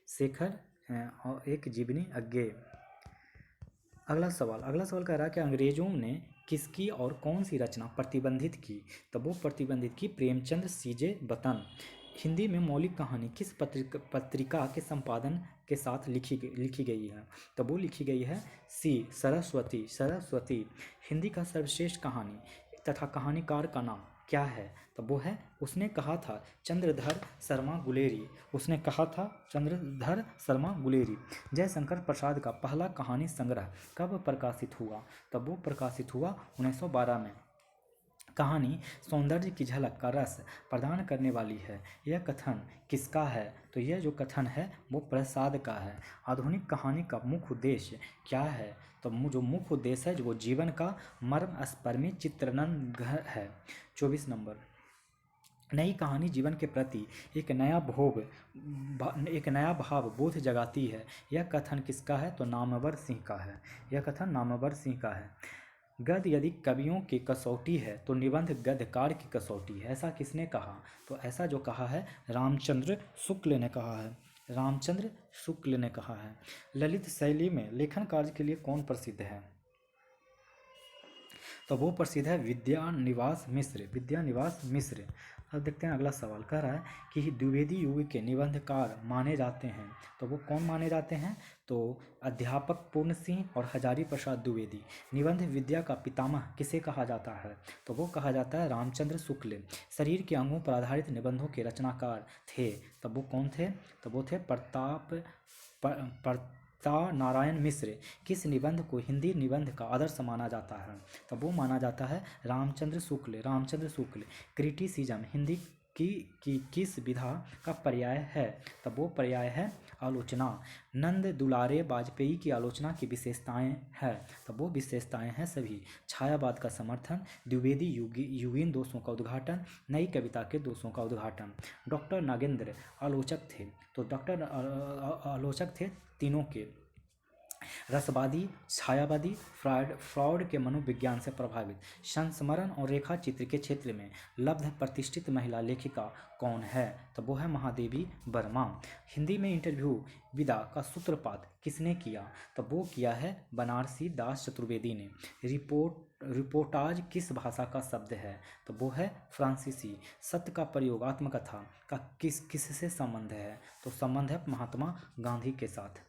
शेखर और एक जीवनी अज्ञेय। अगला सवाल कह रहा है कि अंग्रेजों ने किसकी और कौन सी रचना प्रतिबंधित की तब वो प्रतिबंधित की प्रेमचंद सीजे वतन। हिंदी में मौलिक कहानी किस पत्रिका के संपादन के साथ लिखी गई है तब वो लिखी गई है सी सरस्वती। सरस्वती। हिंदी का सर्वश्रेष्ठ कहानी तथा कहानीकार का नाम क्या है तब वो है उसने कहा था चंद्रधर शर्मा गुलेरी। उसने कहा था चंद्रधर शर्मा गुलेरी। जयशंकर प्रसाद का पहला कहानी संग्रह कब प्रकाशित हुआ तब वो प्रकाशित हुआ 1912 में। कहानी सौंदर्य की झलक का रस प्रदान करने वाली है। यह कथन किसका है तो यह जो कथन है वो प्रसाद का है। आधुनिक कहानी का मुख्य उद्देश्य क्या है तो जो मुख्य उद्देश्य है जो जीवन का मर्मस्पर्शी चित्रण है। 24 नंबर। नई कहानी जीवन के प्रति एक नया भाव बोध जगाती है। यह कथन किसका है तो नामवर सिंह का है। यह कथन नामवर सिंह का है। गद्य यदि कवियों की कसौटी है तो निबंध गद्यकार की कसौटी है। ऐसा किसने कहा तो ऐसा जो कहा है रामचंद्र शुक्ल ने कहा है। रामचंद्र शुक्ल ने कहा है। ललित शैली में लेखन कार्य के लिए कौन प्रसिद्ध है तो वो प्रसिद्ध है विद्यानिवास मिश्र। विद्यानिवास मिश्र। अब देखते हैं अगला सवाल कह रहा है कि द्विवेदी युग के निबंधकार माने जाते हैं तो वो कौन माने जाते हैं तो अध्यापक पूर्ण सिंह और हजारी प्रसाद द्विवेदी। निबंध विद्या का पितामह किसे कहा जाता है तो वो कहा जाता है रामचंद्र शुक्ल। शरीर के अंगों पर आधारित निबंधों के रचनाकार थे तब वो कौन थे तो वो थे प्रताप नारायण मिश्र। किस निबंध को हिंदी निबंध का आदर्श माना जाता है तब वो माना जाता है रामचंद्र शुक्ल। रामचंद्र शुक्ल। क्रिटिसिज्म हिंदी की किस विधा का पर्याय है तब वो पर्याय है आलोचना। नंद दुलारे वाजपेयी की आलोचना की विशेषताएं हैं तब वो विशेषताएं हैं सभी। छायावाद का समर्थन, द्विवेदी युगीन दोषों का उद्घाटन, नई कविता के दोषों का उद्घाटन। डॉक्टर नागेंद्र आलोचक थे तो डॉक्टर आलोचक थे तीनों के। रसवादी, छायावादी, फ्रॉड के मनोविज्ञान से प्रभावित। संस्मरण और रेखा चित्र के क्षेत्र में लब्ध प्रतिष्ठित महिला लेखिका कौन है तो वो है महादेवी वर्मा। हिंदी में इंटरव्यू विदा का सूत्रपात किसने किया तो वो किया है बनारसी दास चतुर्वेदी ने। रिपोर्टाज किस भाषा का शब्द है तो वो है फ्रांसीसी। सत्य का प्रयोग आत्मकथा का किससे संबंध है तो संबंध है महात्मा गांधी के साथ।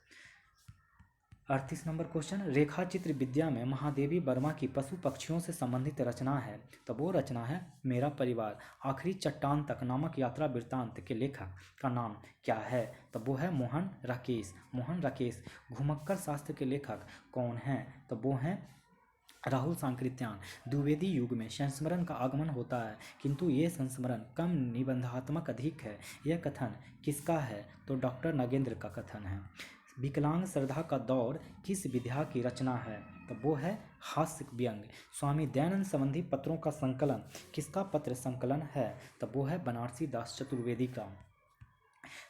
38 नंबर क्वेश्चन, रेखा चित्र विद्या में महादेवी वर्मा की पशु पक्षियों से संबंधित रचना है, तो वो रचना है मेरा परिवार। आखिरी चट्टान तक नामक यात्रा वृत्तांत के लेखक का नाम क्या है, तो वो है मोहन राकेश। मोहन राकेश। घुमक्कर शास्त्र के लेखक कौन हैं, तो वो हैं राहुल सांकृत्यायन। द्विवेदी युग में संस्मरण का आगमन होता है, किंतु ये संस्मरण कम निबंधात्मक अधिक है। यह कथन किसका है, तो डॉक्टर नगेंद्र का कथन है। विकलांग श्रद्धा का दौर किस विधा की रचना है, तो वो है हास्य व्यंग। स्वामी दयानंद संबंधी पत्रों का संकलन किसका पत्र संकलन है, तो वो है बनारसी दास चतुर्वेदी का।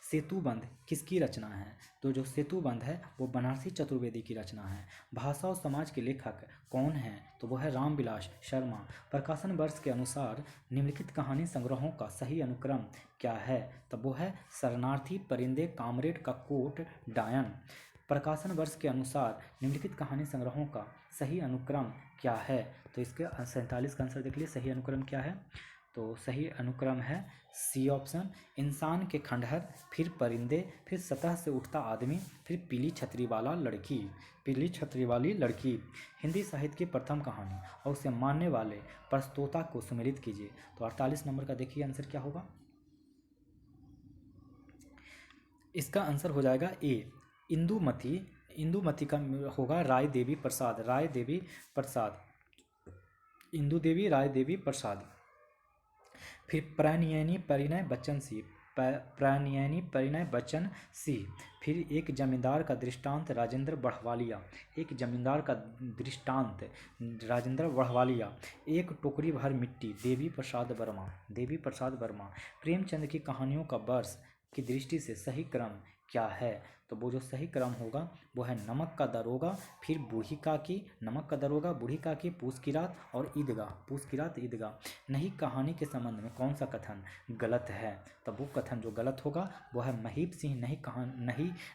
सेतुबंध किसकी रचना है, तो जो सेतुबंध है वो बनारसी चतुर्वेदी की रचना है। भाषा और समाज के लेखक कौन हैं, तो वो है रामविलास शर्मा। प्रकाशन वर्ष के अनुसार निम्नलिखित कहानी संग्रहों का सही अनुक्रम क्या है, तो वो है शरणार्थी, परिंदे, कामरेड का कोट, डायन। प्रकाशन वर्ष के अनुसार निम्नलिखित कहानी संग्रहों का सही अनुक्रम क्या है, तो इसके 47 का आंसर देख लीजिए। सही अनुक्रम क्या है, तो सही अनुक्रम है सी ऑप्शन। इंसान के खंडहर, फिर परिंदे, फिर सतह से उठता आदमी, फिर पीली छतरी वाला लड़की। पीली छतरी वाली लड़की। हिंदी साहित्य की प्रथम कहानी और उसे मानने वाले प्रस्तोता को सुमेलित कीजिए, तो 48 नंबर का देखिए आंसर क्या होगा। इसका आंसर हो जाएगा ए, इंदुमती। इंदुमती का होगा राय देवी प्रसाद। राय देवी प्रसाद, इंदु देवी राय देवी प्रसाद। फिर प्रणयनी परिणय बच्चन सिंह। प्रणयनी परिणय बच्चन सिंह। फिर एक जमींदार का दृष्टांत राजेंद्र बढ़वालिया। एक जमींदार का दृष्टांत राजेंद्र बढ़वालिया। एक टोकरी भर मिट्टी देवी प्रसाद वर्मा। देवी प्रसाद वर्मा। प्रेमचंद की कहानियों का वर्ष की दृष्टि से सही क्रम क्या है, तो वो जो सही क्रम होगा वो है नमक का दरोगा, फिर बूढ़ी काकी, नमक का दरोगा, बूढ़ी काकी, पूस की रात और ईदगाह। पूस की रात, ईदगाह। नई कहानी के संबंध में कौन सा कथन गलत है, तो वो कथन जो गलत होगा वो है महीप सिंह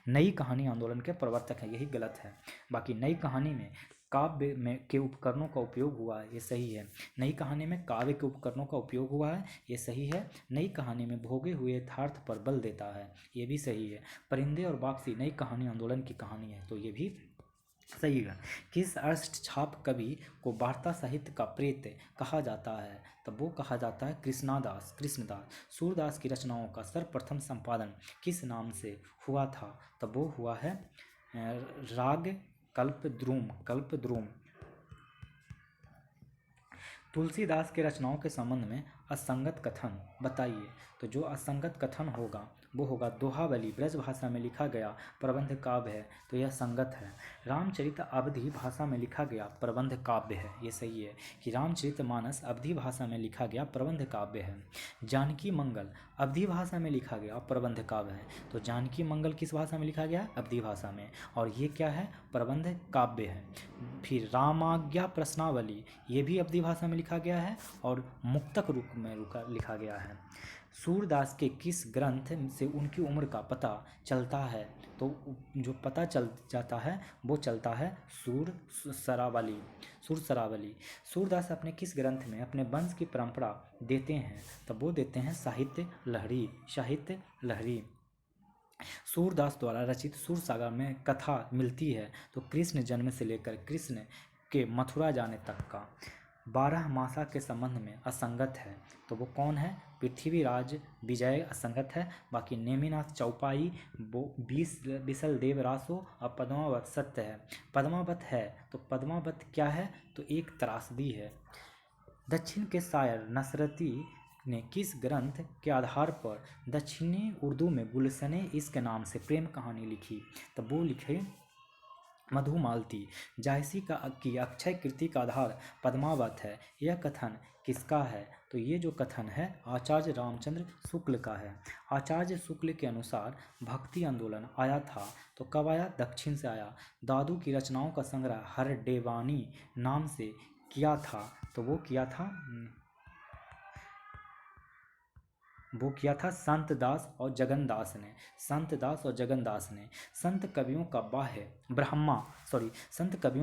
नई कहानी आंदोलन के प्रवर्तक हैं, यही गलत है। बाकी नई कहानी में काव्य में के उपकरणों का उपयोग हुआ है, ये सही है। नई कहानी में काव्य के उपकरणों का उपयोग हुआ है, ये सही है। नई कहानी में भोगे हुए यथार्थ पर बल देता है, ये भी सही है। परिंदे और वापसी नई कहानी आंदोलन की कहानी है, तो ये भी सही है। किस अष्टछाप कवि को वार्ता साहित्य का प्रेत कहा जाता है, तो वो कहा जाता है कृष्णदास। सूरदास की रचनाओं का सर्वप्रथम संपादन किस नाम से हुआ था, तो वो हुआ है राग कल्पद्रुम। तुलसीदास के रचनाओं के संबंध में असंगत कथन बताइए, तो जो असंगत कथन होगा वो होगा दोहावली ब्रज भाषा में लिखा गया प्रबंध काव्य है, तो यह संगत है। रामचरित अवधी भाषा में लिखा गया प्रबंध काव्य है, ये सही है कि रामचरित मानस अवधी भाषा में लिखा गया प्रबंध काव्य है। जानकी मंगल अवधी भाषा में लिखा गया प्रबंध काव्य है, तो जानकी मंगल किस भाषा में लिखा गया, अवधी भाषा में, और ये क्या है, प्रबंध काव्य है। फिर रामाज्ञा प्रश्नावली, ये भी अवधी भाषा में लिखा गया है और मुक्तक रूप में लिखा गया है। सूरदास के किस ग्रंथ से उनकी उम्र का पता चलता है, तो जो पता चल जाता है वो चलता है सुरसरावली। सूरदास अपने किस ग्रंथ में अपने वंश की परंपरा देते हैं, तब वो देते हैं साहित्य लहरी। सूरदास द्वारा रचित सूरसागर में कथा मिलती है, तो कृष्ण जन्म से लेकर कृष्ण के मथुरा जाने तक का। 12 मासा के संबंध में असंगत है, तो वो कौन है, पृथ्वीराज विजय असंगत है। बाकी नेमिनाथ चौपाई, बिसल देव रासो और पद्मावत सत्य है। पद्मावत है, तो पद्मावत क्या है, तो एक त्रासदी है। दक्षिण के शायर नसरती ने किस ग्रंथ के आधार पर दक्षिणी उर्दू में गुलशने इश्क नाम से प्रेम कहानी लिखी, तब वो लिखे मधुमालती। जायसी की अक्षय कीर्ति का आधार पद्मावत है, यह कथन किसका है, तो ये जो कथन है आचार्य रामचंद्र शुक्ल का है। आचार्य शुक्ल के अनुसार भक्ति आंदोलन आया था, तो कब आया, दक्षिण से आया। दादू की रचनाओं का संग्रह हरडेवानी नाम से किया था, तो वो किया था संत दास और जगन दास ने। संत कवियों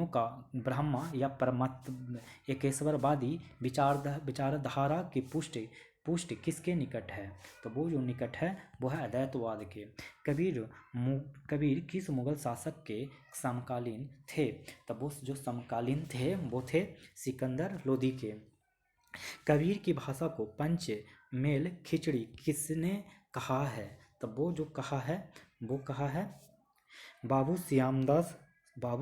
का ब्रह्मा या परमात्म एकेश्वरवादी विचारधारा की पुष्टि पुष्ट किसके निकट है? तो वो जो निकट है वो है अद्वैतवाद के। कबीर किस मुगल शासक के समकालीन थे? तो वो जो समकालीन थे वो थे सिकंदर लोदी के। कबीर की भाषा को पंच मेल खिचड़ी किसने कहा है? तो वो जो कहा है वो कहा है बाबू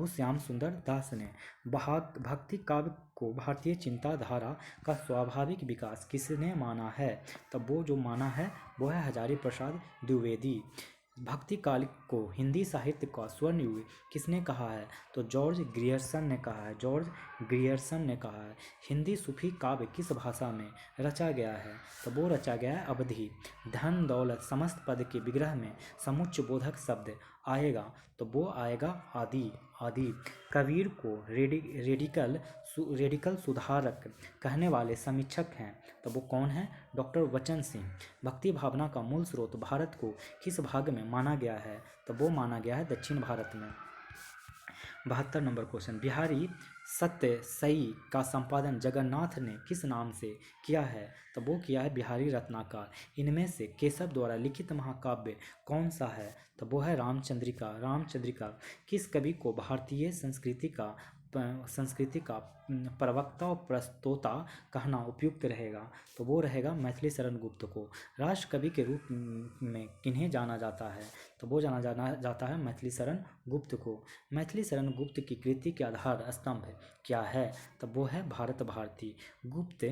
श्याम सुंदर दास ने। भक्ति काव्य को भारतीय चिंताधारा का स्वाभाविक विकास किसने माना है? तब वो जो माना है वो है हजारी प्रसाद द्विवेदी। भक्ति काल को हिंदी साहित्य का स्वर्ण युग किसने कहा है? तो जॉर्ज ग्रियर्सन ने कहा है। जॉर्ज ग्रियर्सन ने कहा है। हिंदी सूफी काव्य किस भाषा में रचा गया है? तो वो रचा गया है अवधी। धन दौलत समस्त पद के विग्रह में समुच्च बोधक शब्द आएगा तो वो आएगा आदि। आदि। कबीर को रेडिकल सुधारक कहने वाले समीक्षक हैं तो वो कौन है? डॉक्टर वचन सिंह। भक्ति भावना का मूल स्रोत भारत को किस भाग में माना गया है? तो वो माना गया है दक्षिण भारत में। 72 नंबर क्वेश्चन, बिहारी सत्य सई का संपादन जगन्नाथ ने किस नाम से किया है? तो वो किया है बिहारी रत्नाकर। इनमें से केशव द्वारा लिखित महाकाव्य कौन सा है? तो वो है रामचंद्रिका। रामचंद्रिका किस कवि को भारतीय संस्कृति का प्रवक्ता और प्रस्तोता कहना उपयुक्त रहेगा? तो वो रहेगा मैथिली शरण गुप्त को। राष्ट्र कवि के रूप में किन्हें जाना जाता है? तो वो जाना जाता है मैथिली शरण गुप्त को। मैथिली शरण गुप्त की कृति के आधार स्तंभ क्या है? तो वो है भारत भारती। गुप्त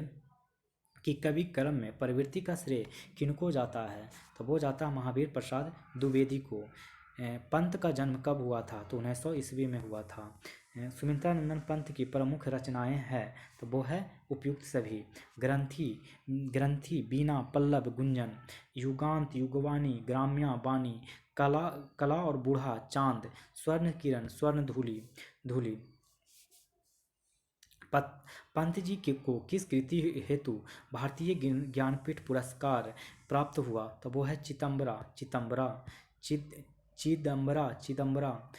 कि कवि कर्म में प्रवृत्ति का श्रेय किनको जाता है? तो वो जाता है महावीर प्रसाद द्विवेदी को। पंत का जन्म कब हुआ था? तो 1900 ईस्वी में हुआ था। सुमित्रा नंदन पंत की प्रमुख रचनाएं हैं तो वो है उपयुक्त सभी। ग्रंथि बीना पल्लव गुंजन, युगांत युगवाणी ग्राम्या बानी, कला और बूढ़ा चांद, स्वर्ण किरण स्वर्ण धूलि। पंत जी को किस कृति हेतु भारतीय ज्ञानपीठ पुरस्कार प्राप्त हुआ? तो वो है चिदम्बरा।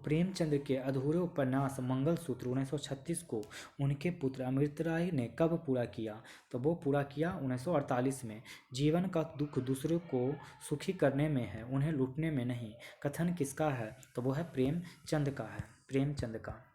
प्रेमचंद्र के अधूरे उपन्यास मंगलसूत्र 1936 को उनके पुत्र अमृत राय ने कब पूरा किया? तो वो पूरा किया 1948 में। जीवन का दुख दूसरों को सुखी करने में है, उन्हें लूटने में नहीं। कथन किसका है? तो वो है प्रेमचंद का है। प्रेमचंद का।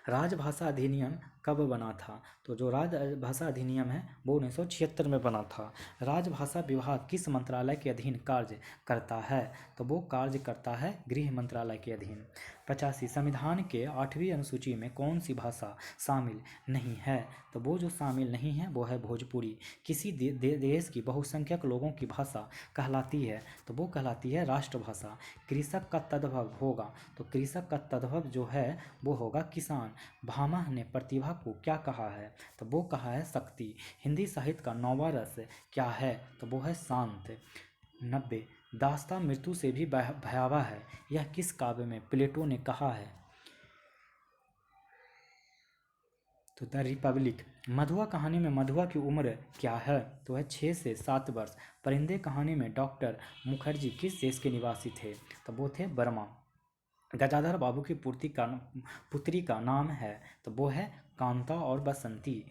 राजभाषा अधिनियम कब बना था? तो जो राजभाषा अधिनियम है वो 1976 में बना था। राजभाषा विभाग किस मंत्रालय के अधीन कार्य करता है? तो वो कार्य करता है गृह मंत्रालय के अधीन। 85 संविधान के 8वीं अनुसूची में कौन सी भाषा शामिल नहीं है? तो वो जो शामिल नहीं है वो है भोजपुरी। किसी देश की बहुसंख्यक लोगों की भाषा कहलाती है? तो वो कहलाती है राष्ट्रभाषा। कृषक का तद्भव होगा तो कृषक का तद्भव जो है वो होगा किसान। भामह ने प्रतिभा को क्या कहा है? तो वो कहा है शक्ति। हिंदी साहित्य का 9वां रस क्या है? तो वो है शांत। 90 दास्तां मृत्यु से भी भयावह है, यह किस काव्य में प्लेटो ने कहा है? तो द रिपब्लिक। मधुआ कहानी में मधुआ की उम्र क्या है? तो है 6 से 7 वर्ष। परिंदे कहानी में डॉक्टर मुखर्जी किस देश के निवासी थे? तो वो थे बर्मा। गजाधर बाबू की पुत्री का नाम है तो वो है कांता और बसंती।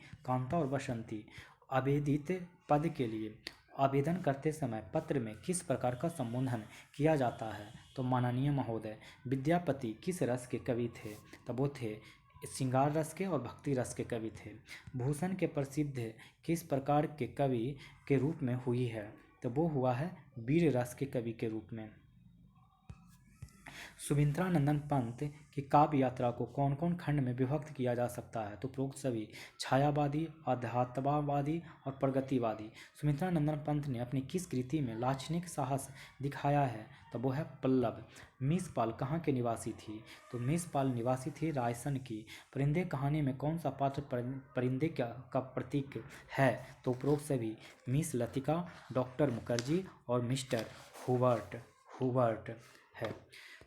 आवेदित पद के लिए आवेदन करते समय पत्र में किस प्रकार का संबोधन किया जाता है? तो माननीय महोदय। विद्यापति किस रस के कवि थे? तो वो थे श्रृंगार रस के और भक्ति रस के कवि थे। भूषण के प्रसिद्ध किस प्रकार के कवि के रूप में हुई है? तो वो हुआ है वीर रस के कवि के रूप में। सुमित्रा नंदन पंत की काव्य यात्रा को कौन कौन खंड में विभक्त किया जा सकता है? तो उपरोक्त सभी। छायावादी, अध्यात्मवादी और प्रगतिवादी। सुमित्रा नंदन पंत ने अपनी किस कृति में लाक्षणिक साहस दिखाया है? तो वो है पल्लव। मिस पाल कहाँ के निवासी थी? तो मिस पाल निवासी थी रायसन की। परिंदे कहानी में कौन सा पात्र परिंदे का प्रतीक है? तो उपरोक्त सभी। मिस लतिका, डॉक्टर मुखर्जी और मिस्टर हुबर्ट है।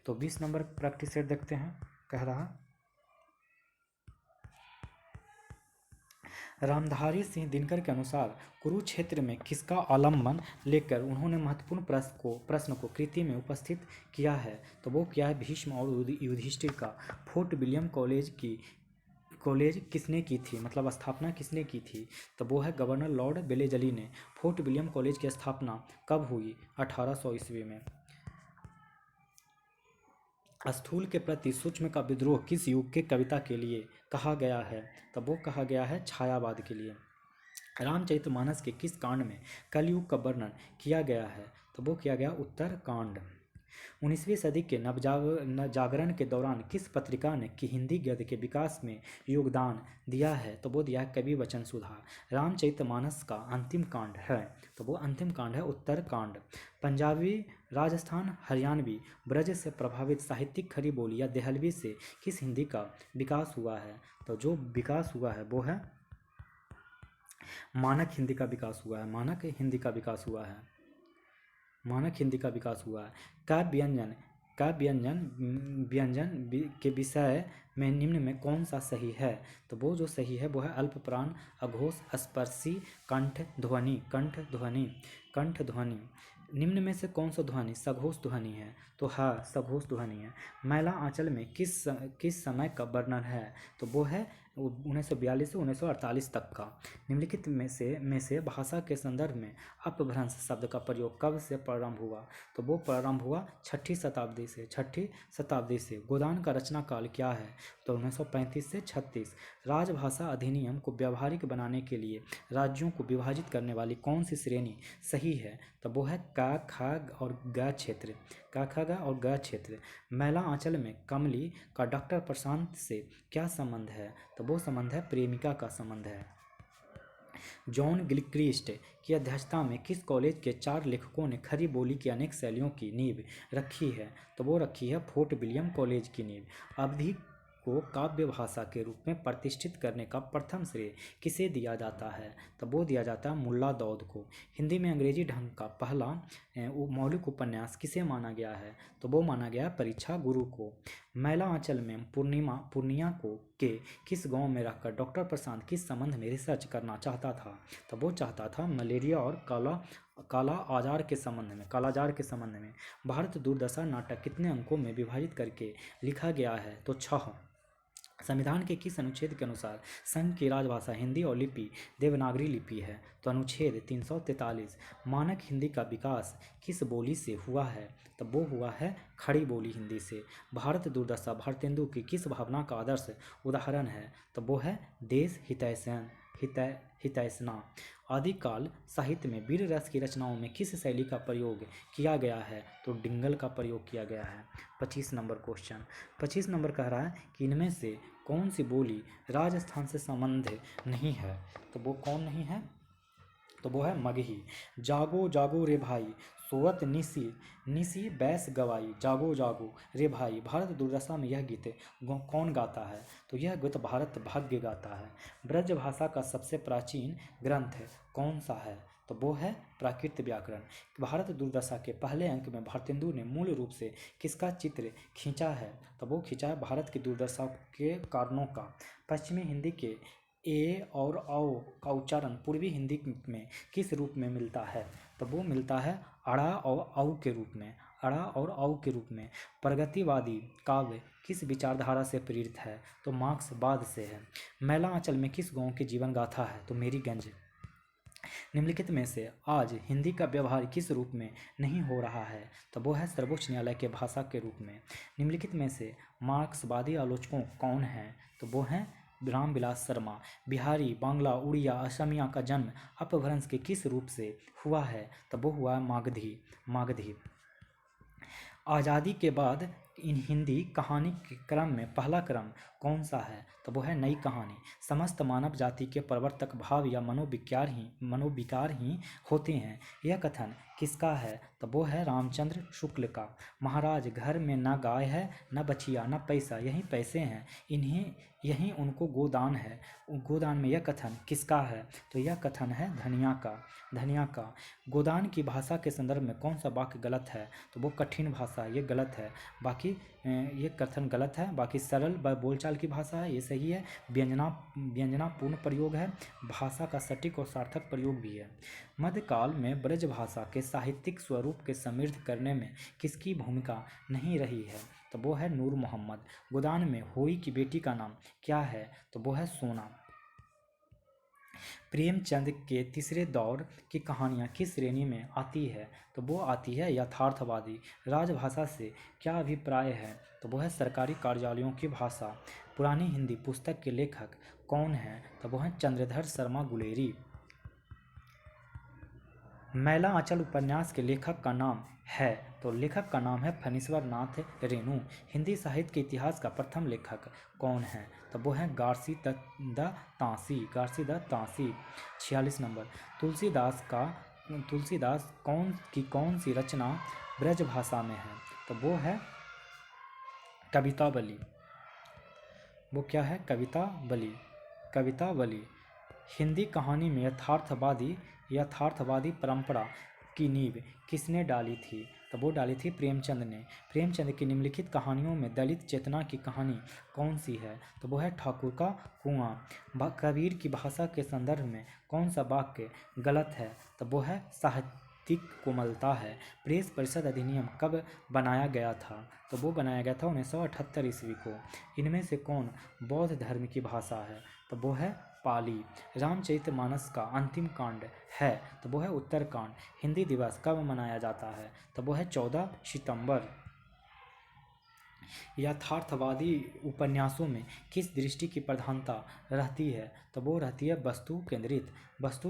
तो 20 नंबर प्रैक्टिस सेट देखते हैं। कह रहा रामधारी सिंह दिनकर के अनुसार कुरुक्षेत्र में किसका आलम्बन लेकर उन्होंने महत्वपूर्ण प्रश्न को कृति में उपस्थित किया है? तो वो क्या है भीष्म और युधिष्ठिर का। फोर्ट विलियम कॉलेज किसने की थी, मतलब स्थापना किसने की थी, तो वो है गवर्नर लॉर्ड वेलेजली ने। फोर्ट विलियम कॉलेज की स्थापना कब हुई, 1800 ईस्वी में। स्थूल के प्रति सूक्ष्म का विद्रोह किस युग के कविता के लिए कहा गया है, तो वो कहा गया है छायावाद के लिए। रामचरितमानस के किस कांड में कलयुग का वर्णन किया गया है, तो वो किया गया उत्तर कांड। 19वीं सदी के जागरण के दौरान किस पत्रिका ने कि हिंदी गद्य के विकास में योगदान दिया है, तो वो दिया है कवि वचन सुधा। रामचरितमानस का अंतिम कांड है, तो वो अंतिम कांड है उत्तर कांड। पंजाबी, राजस्थान, हरियाणवी, ब्रज से प्रभावित साहित्यिक खड़ी बोली या देहलवी से किस हिंदी का विकास हुआ है, तो जो विकास हुआ है वो है मानक हिंदी का विकास हुआ है। मानक हिंदी का विकास हुआ है। मानक हिंदी का विकास हुआ है। व्यंजन के विषय में निम्न में कौन सा सही है, तो वो जो सही है वो है अल्प प्राण, अघोष, स्पर्शी, कंठ ध्वनि। कंठ ध्वनि, कंठ ध्वनि। निम्न में से कौन सा ध्वनि सघोष ध्वनि है, तो हाँ सघोष ध्वनि है। मैला आंचल में किस समय का वर्णन है, तो वो है 1942 से 1948 तक का। निम्नलिखित में से भाषा के संदर्भ में अपभ्रंश शब्द का प्रयोग कब से प्रारंभ हुआ, तो वो प्रारंभ हुआ 6ठी शताब्दी से। 6ठी शताब्दी से। गोदान का रचना काल क्या है, तो 1935 से 36। राजभाषा अधिनियम को व्यावहारिक बनाने के लिए राज्यों को विभाजित करने वाली कौन सी श्रेणी सही है, तो वो है का, खा और ग क्षेत्र। का, खा, ग और ग क्षेत्र। मैला आंचल में कमली का डॉक्टर प्रशांत से क्या संबंध है, तो वो संबंध है प्रेमिका का संबंध है। जॉन गिलक्रिस्ट की अध्यक्षता में किस कॉलेज के 4 लेखकों ने खड़ी बोली की अनेक शैलियों की नींव रखी है, तो वो रखी है फोर्ट विलियम कॉलेज की नींव। अवधि को काव्य भाषा के रूप में प्रतिष्ठित करने का प्रथम श्रेय किसे दिया जाता है, तो वो दिया जाता है मुल्ला दौद को। हिंदी में अंग्रेजी ढंग का पहला मौलिक उपन्यास किसे माना गया है, तो वो माना गया परीक्षा गुरु को। मैला आंचल में पूर्णिया को के किस गांव में रहकर डॉक्टर प्रशांत किस संबंध में रिसर्च करना चाहता था, तो वो चाहता था मलेरिया और कालाजार के संबंध में। भारत दूरदर्शन नाटक कितने अंकों में विभाजित करके लिखा गया है, तो 6। संविधान के किस अनुच्छेद के अनुसार संघ की राजभाषा हिंदी और लिपि देवनागरी लिपि है, तो अनुच्छेद 343। मानक हिंदी का विकास किस बोली से हुआ है, तो वो हुआ है खड़ी बोली हिंदी से। भारत दुर्दशा भारतेंदु की किस भावना का आदर्श उदाहरण है, तो वो है देश हितैषणा। आदिकाल साहित्य में वीर रस की रचनाओं में किस शैली का प्रयोग किया गया है, तो डिंगल का प्रयोग किया गया है। 25 नंबर क्वेश्चन। 25 नंबर कह रहा है कि इनमें से कौन सी बोली राजस्थान से संबंध नहीं है, तो वो कौन नहीं है, तो वो है मगही। जागो जागो रे भाई सोवत निसी निसी बैस गवाई, जागो जागो रे भाई। भारत दुर्दशा में यह गीत कौन गाता है, तो यह गीत भारत भाग्य गाता है। ब्रज भाषा का सबसे प्राचीन ग्रंथ कौन सा है, तो वो है प्राकृत व्याकरण। भारत दुर्दशा के पहले अंक में भारतेंदु ने मूल रूप से किसका चित्र खींचा है, तो वो खींचा है भारत की दुर्दशा के कारणों का। पश्चिमी हिंदी के ए और औ का उच्चारण पूर्वी हिंदी में किस रूप में मिलता है, तो वो मिलता है अड़ा और औ के रूप में। अड़ा और औ के रूप में। प्रगतिवादी काव्य किस विचारधारा से प्रेरित है, तो मार्क्सवाद से है। मैला आंचल में किस गांव की जीवन गाथा है, तो मेरीगंज। निम्नलिखित में से आज हिंदी का व्यवहार किस रूप में नहीं हो रहा है, तो वो है सर्वोच्च न्यायालय के भाषा के रूप में। निम्नलिखित में से मार्क्सवादी आलोचकों कौन हैं, तो वो हैं रामविलास शर्मा। बिहारी, बांग्ला, उड़िया, असमिया का जन्म अपभ्रंश के किस रूप से हुआ है, तो वो हुआ मागधी। आज़ादी के बाद इन हिंदी कहानी के क्रम में पहला क्रम कौन सा है, तो वो है नई कहानी। समस्त मानव जाति के प्रवर्तक भाव या मनोविकार ही होते हैं, यह कथन किसका है, तो वो है रामचंद्र शुक्ल का। महाराज घर में न गाय है न बछिया न पैसा, यही पैसे हैं, यही उनको गोदान है। गोदान में यह कथन किसका है, तो यह कथन है धनिया का। गोदान की भाषा के संदर्भ में कौन सा वाक्य गलत है, तो वो कठिन भाषा, ये गलत है। बाकी ये कथन गलत है। बाकी सरल बोलचाल की भाषा है, ये सही है। व्यंजनापूर्ण प्रयोग है, भाषा का सटीक और सार्थक प्रयोग भी है। मध्यकाल में ब्रज भाषा के साहित्यिक स्वरूप के समृद्ध करने में किसकी भूमिका नहीं रही है, तो वो है नूर मोहम्मद। गोदान में होई की बेटी का नाम क्या है? तो वो है सोना। प्रेमचंद के तीसरे दौर की कहानियाँ किस श्रेणी में आती है? तो वो आती है यथार्थवादी। राजभाषा से क्या अभिप्राय है? तो वो है सरकारी कार्यालयों की भाषा। पुरानी हिंदी पुस्तक के लेखक कौन हैं? तो वो हैं चंद्रधर शर्मा गुलेरी। मैला आंचल उपन्यास के लेखक का नाम है? तो लेखक का नाम है फणीश्वर नाथ रेणु। हिंदी साहित्य के इतिहास का प्रथम लेखक कौन है? तो वो है गारसीदत्त तांसी। 46 नंबर। तुलसीदास कौन सी रचना ब्रज भाषा में है? तो वो है कवितावली। वो क्या है? कवितावली। हिंदी कहानी में यथार्थवादी परंपरा की नींव किसने डाली थी? तो वो डाली थी प्रेमचंद ने। प्रेमचंद की निम्नलिखित कहानियों में दलित चेतना की कहानी कौन सी है? तो वो है ठाकुर का कुआं। कबीर की भाषा के संदर्भ में कौन सा वाक्य गलत है? तो वो है साहित्यिक कोमलता है। प्रेस परिषद अधिनियम कब बनाया गया था? तो वो बनाया गया था 1978 ईस्वी को। इनमें से कौन बौद्ध धर्म की भाषा है? तो वो है पाली। रामचरितमानस का अंतिम कांड है? तो वो है उत्तरकांड। हिंदी दिवस कब मनाया जाता है? तो वो है 14 सितंबर। यथार्थवादी उपन्यासों में किस दृष्टि की प्रधानता रहती है? तो वो रहती है वस्तु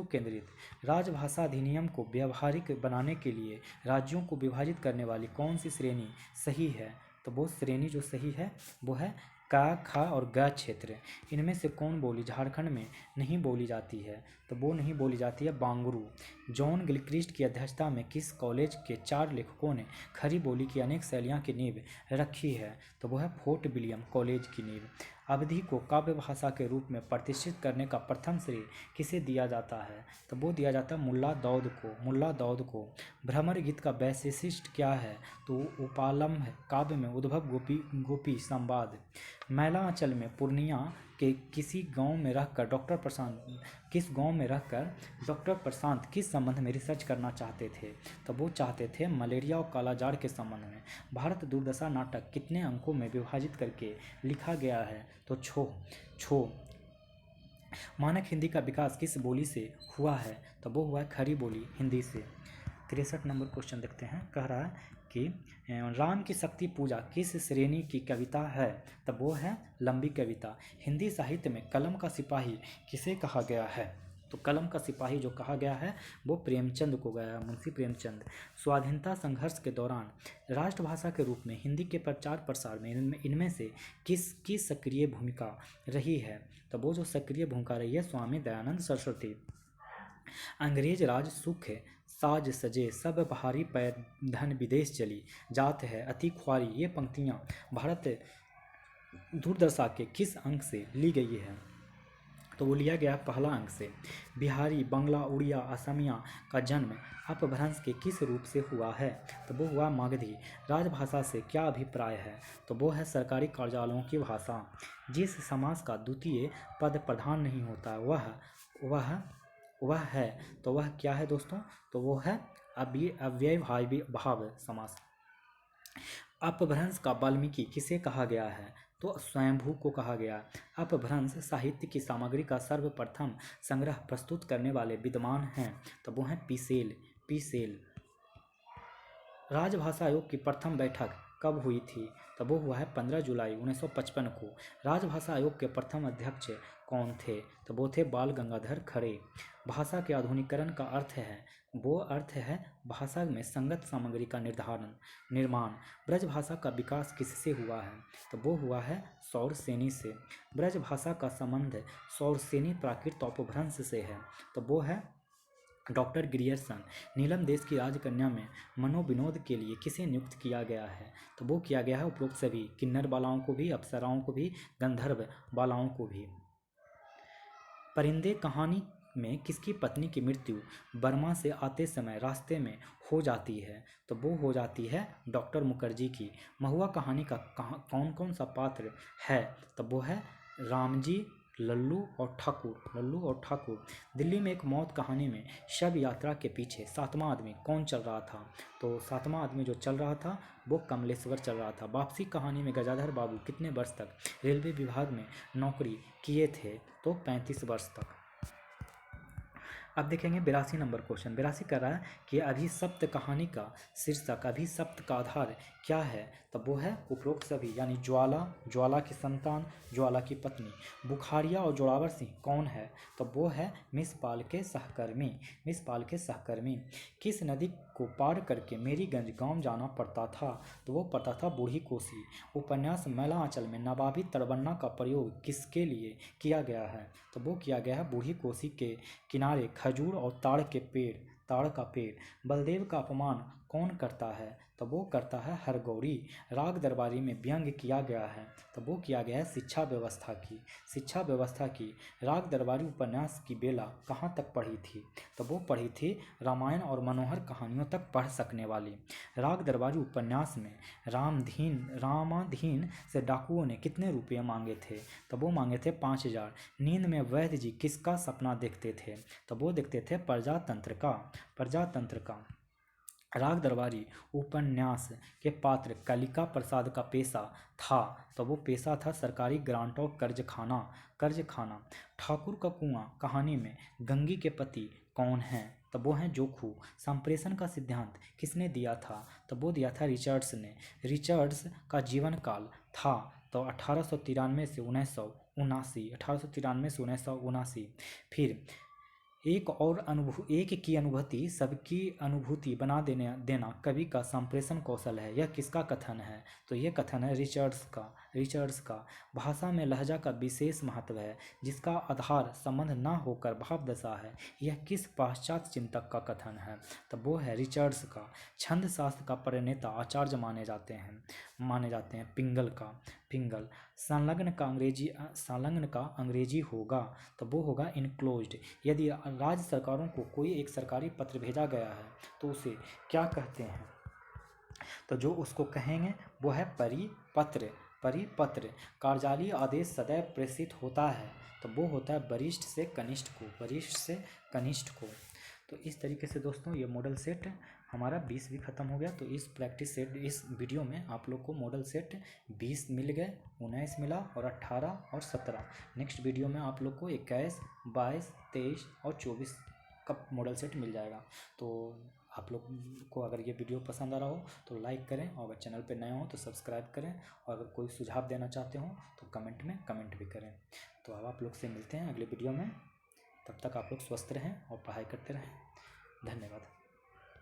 केंद्रित। राजभाषा अधिनियम को व्यावहारिक बनाने के लिए राज्यों को विभाजित करने वाली कौन सी श्रेणी सही है? तो वो श्रेणी जो सही है वो है का, खा और ग क्षेत्र। इनमें से कौन बोली झारखंड में नहीं बोली जाती है? तो वो नहीं बोली जाती है बांगरू। जॉन गिलक्रिस्ट की अध्यक्षता में किस कॉलेज के 4 लेखकों ने खड़ी बोली की अनेक शैलियाँ की नींव रखी है? तो वो है फोर्ट विलियम कॉलेज की नींव। अवधी को काव्य भाषा के रूप में प्रतिष्ठित करने का प्रथम श्रेय किसे दिया जाता है? तो वो दिया जाता है मुल्ला दौद को। भ्रमर गीत का वैशिष्ट क्या है? तो उपालम काव्य में उद्भव गोपी संवाद। मैला आंचल में पूर्णिया के किस गांव में रहकर डॉक्टर प्रशांत किस संबंध में रिसर्च करना चाहते थे? तो वो चाहते थे मलेरिया और कालाजार के संबंध में। भारत दूरदर्शन नाटक कितने अंकों में विभाजित करके लिखा गया है? तो छो। मानक हिंदी का विकास किस बोली से हुआ है? तो वो हुआ है खड़ी बोली हिंदी से। 63 नंबर क्वेश्चन देखते हैं। कह रहा है कि राम की शक्ति पूजा किस श्रेणी की कविता है? तब वो है लंबी कविता। हिंदी साहित्य में कलम का सिपाही किसे कहा गया है? तो कलम का सिपाही जो कहा गया है वो प्रेमचंद को गया है, मुंशी प्रेमचंद। स्वाधीनता संघर्ष के दौरान राष्ट्रभाषा के रूप में हिंदी के प्रचार प्रसार में इनमें से किसकी सक्रिय भूमिका रही है? तो वो जो सक्रिय भूमिका रही है स्वामी दयानंद सरस्वती। अंग्रेज राज सुख साज सजे सब बहारी पैर धन विदेश चली जात है अति ख्वारी। ये पंक्तियाँ भारत दूरदर्शा के किस अंक से ली गई है? तो वो लिया गया पहला अंक से। बिहारी, बंगला, उड़िया, असमिया का जन्म अपभ्रंश के किस रूप से हुआ है? तो वो हुआ मागधी। राजभाषा से क्या अभिप्राय है? तो वो है सरकारी कार्यालयों की भाषा। जिस समास का द्वितीय पद प्रधान नहीं होता वह है, तो वह क्या है दोस्तों? तो वो है अव्ययभावी भाव समास। अपभ्रंश का वाल्मीकि किसे कहा गया है? तो स्वयंभू को कहा गया। अपभ्रंश साहित्य की सामग्री का सर्वप्रथम संग्रह प्रस्तुत करने वाले विद्वान हैं, तो वो हैं पीसेल। राजभाषा आयोग की प्रथम बैठक कब हुई थी? तो वो हुआ है 15 जुलाई 1955 को। राजभाषा आयोग के प्रथम अध्यक्ष कौन थे? तो वो थे बाल गंगाधर खड़े। भाषा के आधुनिकीकरण का अर्थ है भाषा में संगत सामग्री का निर्माण। ब्रज भाषा का विकास किससे हुआ है? तो वो हुआ है सौरसेनी से। ब्रज भाषा का संबंध सौरसेनी प्राकृत अपभ्रंश से है, तो वो है डॉक्टर ग्रियर्सन। नीलम देश की राजकन्या में मनोविनोद के लिए किसे नियुक्त किया गया है? तो वो किया गया है उपरोक्त सभी किन्नर बालाओं को भी, अप्सराओं को भी, गंधर्व बालाओं को भी। परिंदे कहानी में किसकी पत्नी की मृत्यु बर्मा से आते समय रास्ते में हो जाती है? तो वो हो जाती है डॉक्टर मुखर्जी की। महुआ कहानी का कौन कौन सा पात्र है? तो वो है रामजी, लल्लू और ठाकुर। दिल्ली में एक मौत कहानी में शव यात्रा के पीछे 7वां आदमी कौन चल रहा था? तो 7वां आदमी जो चल रहा था वो कमलेश्वर चल रहा था। वापसी कहानी में गजाधर बाबू कितने वर्ष तक रेलवे विभाग में नौकरी किए थे? तो 35 वर्ष तक। अब देखेंगे 82 नंबर क्वेश्चन। 82 कर रहा है कि अभिशप्त कहानी का शीर्षक, अभिशप्त का आधार क्या है? तब वो है उपरोक्त सभी, यानी ज्वाला की संतान, ज्वाला की पत्नी। बुखारिया और जोरावर सिंह कौन है? तब वो है मिसपाल के सहकर्मी। किस नदी को पार करके मेरीगंज गांव जाना पड़ता था? तो वो पड़ता था बूढ़ी कोसी। उपन्यास मैला आंचल में नवाबी तड़बन्ना का प्रयोग किसके लिए किया गया है? तो वो किया गया है बूढ़ी कोसी के किनारे खजूर और ताड़ का पेड़। बलदेव का अपमान कौन करता है? तो वो करता है हरगौरी। राग दरबारी में व्यंग्य किया गया है, तो वो किया गया है शिक्षा व्यवस्था की। राग दरबारी उपन्यास की बेला कहाँ तक पढ़ी थी? तो वो पढ़ी थी रामायण और मनोहर कहानियों तक पढ़ सकने वाली। राग दरबारी उपन्यास में रामाधीन से डाकुओं ने कितने रुपये मांगे थे? तो वो मांगे थे 5000। नींद में वैद्य जी किसका सपना देखते थे? तो वो देखते थे प्रजातंत्र का। राग दरबारी उपन्यास के पात्र कलिका प्रसाद का पेशा था, तो वो पेशा था सरकारी ग्रांट और कर्ज खाना। ठाकुर का कुआं कहानी में गंगी के पति कौन हैं? तो वो हैं जोखू। संप्रेषण का सिद्धांत किसने दिया था? तो वो दिया था रिचर्ड्स ने। रिचर्ड्स का जीवन काल था तो 1893 से 1979। फिर एक की अनुभूति सबकी अनुभूति बना देना कवि का संप्रेषण कौशल है। यह किसका कथन है? तो ये कथन है रिचर्ड्स का। भाषा में लहजा का विशेष महत्व है जिसका आधार संबंध न होकर भाव दशा है। यह किस पाश्चात्य चिंतक का कथन है? तो वो है रिचर्ड्स का। छंद शास्त्र का प्रणेता आचार्य माने जाते हैं पिंगल। संलग्न का अंग्रेजी होगा, तो वो होगा इनक्लोज्ड। यदि राज्य सरकारों को कोई एक सरकारी पत्र भेजा गया है तो उसे क्या कहते हैं? तो जो उसको कहेंगे वो है परिपत्र। कार्यजालीय आदेश सदैव प्रेषित होता है, तो वो होता है वरिष्ठ से कनिष्ठ को। तो इस तरीके से दोस्तों ये मॉडल सेट हमारा 20 भी ख़त्म हो गया। तो इस प्रैक्टिस सेट, इस वीडियो में आप लोग को मॉडल सेट 20 मिल गए, 19 मिला और 18 और 17। नेक्स्ट वीडियो में आप लोग को 21, 22, 23 और 24 का मॉडल सेट मिल जाएगा। तो आप लोग को अगर ये वीडियो पसंद आ रहा हो तो लाइक करें, और अगर चैनल पे नए हो तो सब्सक्राइब करें, और अगर कोई सुझाव देना चाहते हो तो कमेंट में कमेंट भी करें। तो अब आप लोग से मिलते हैं अगले वीडियो में। तब तक आप लोग स्वस्थ रहें और पढ़ाई करते रहें। धन्यवाद।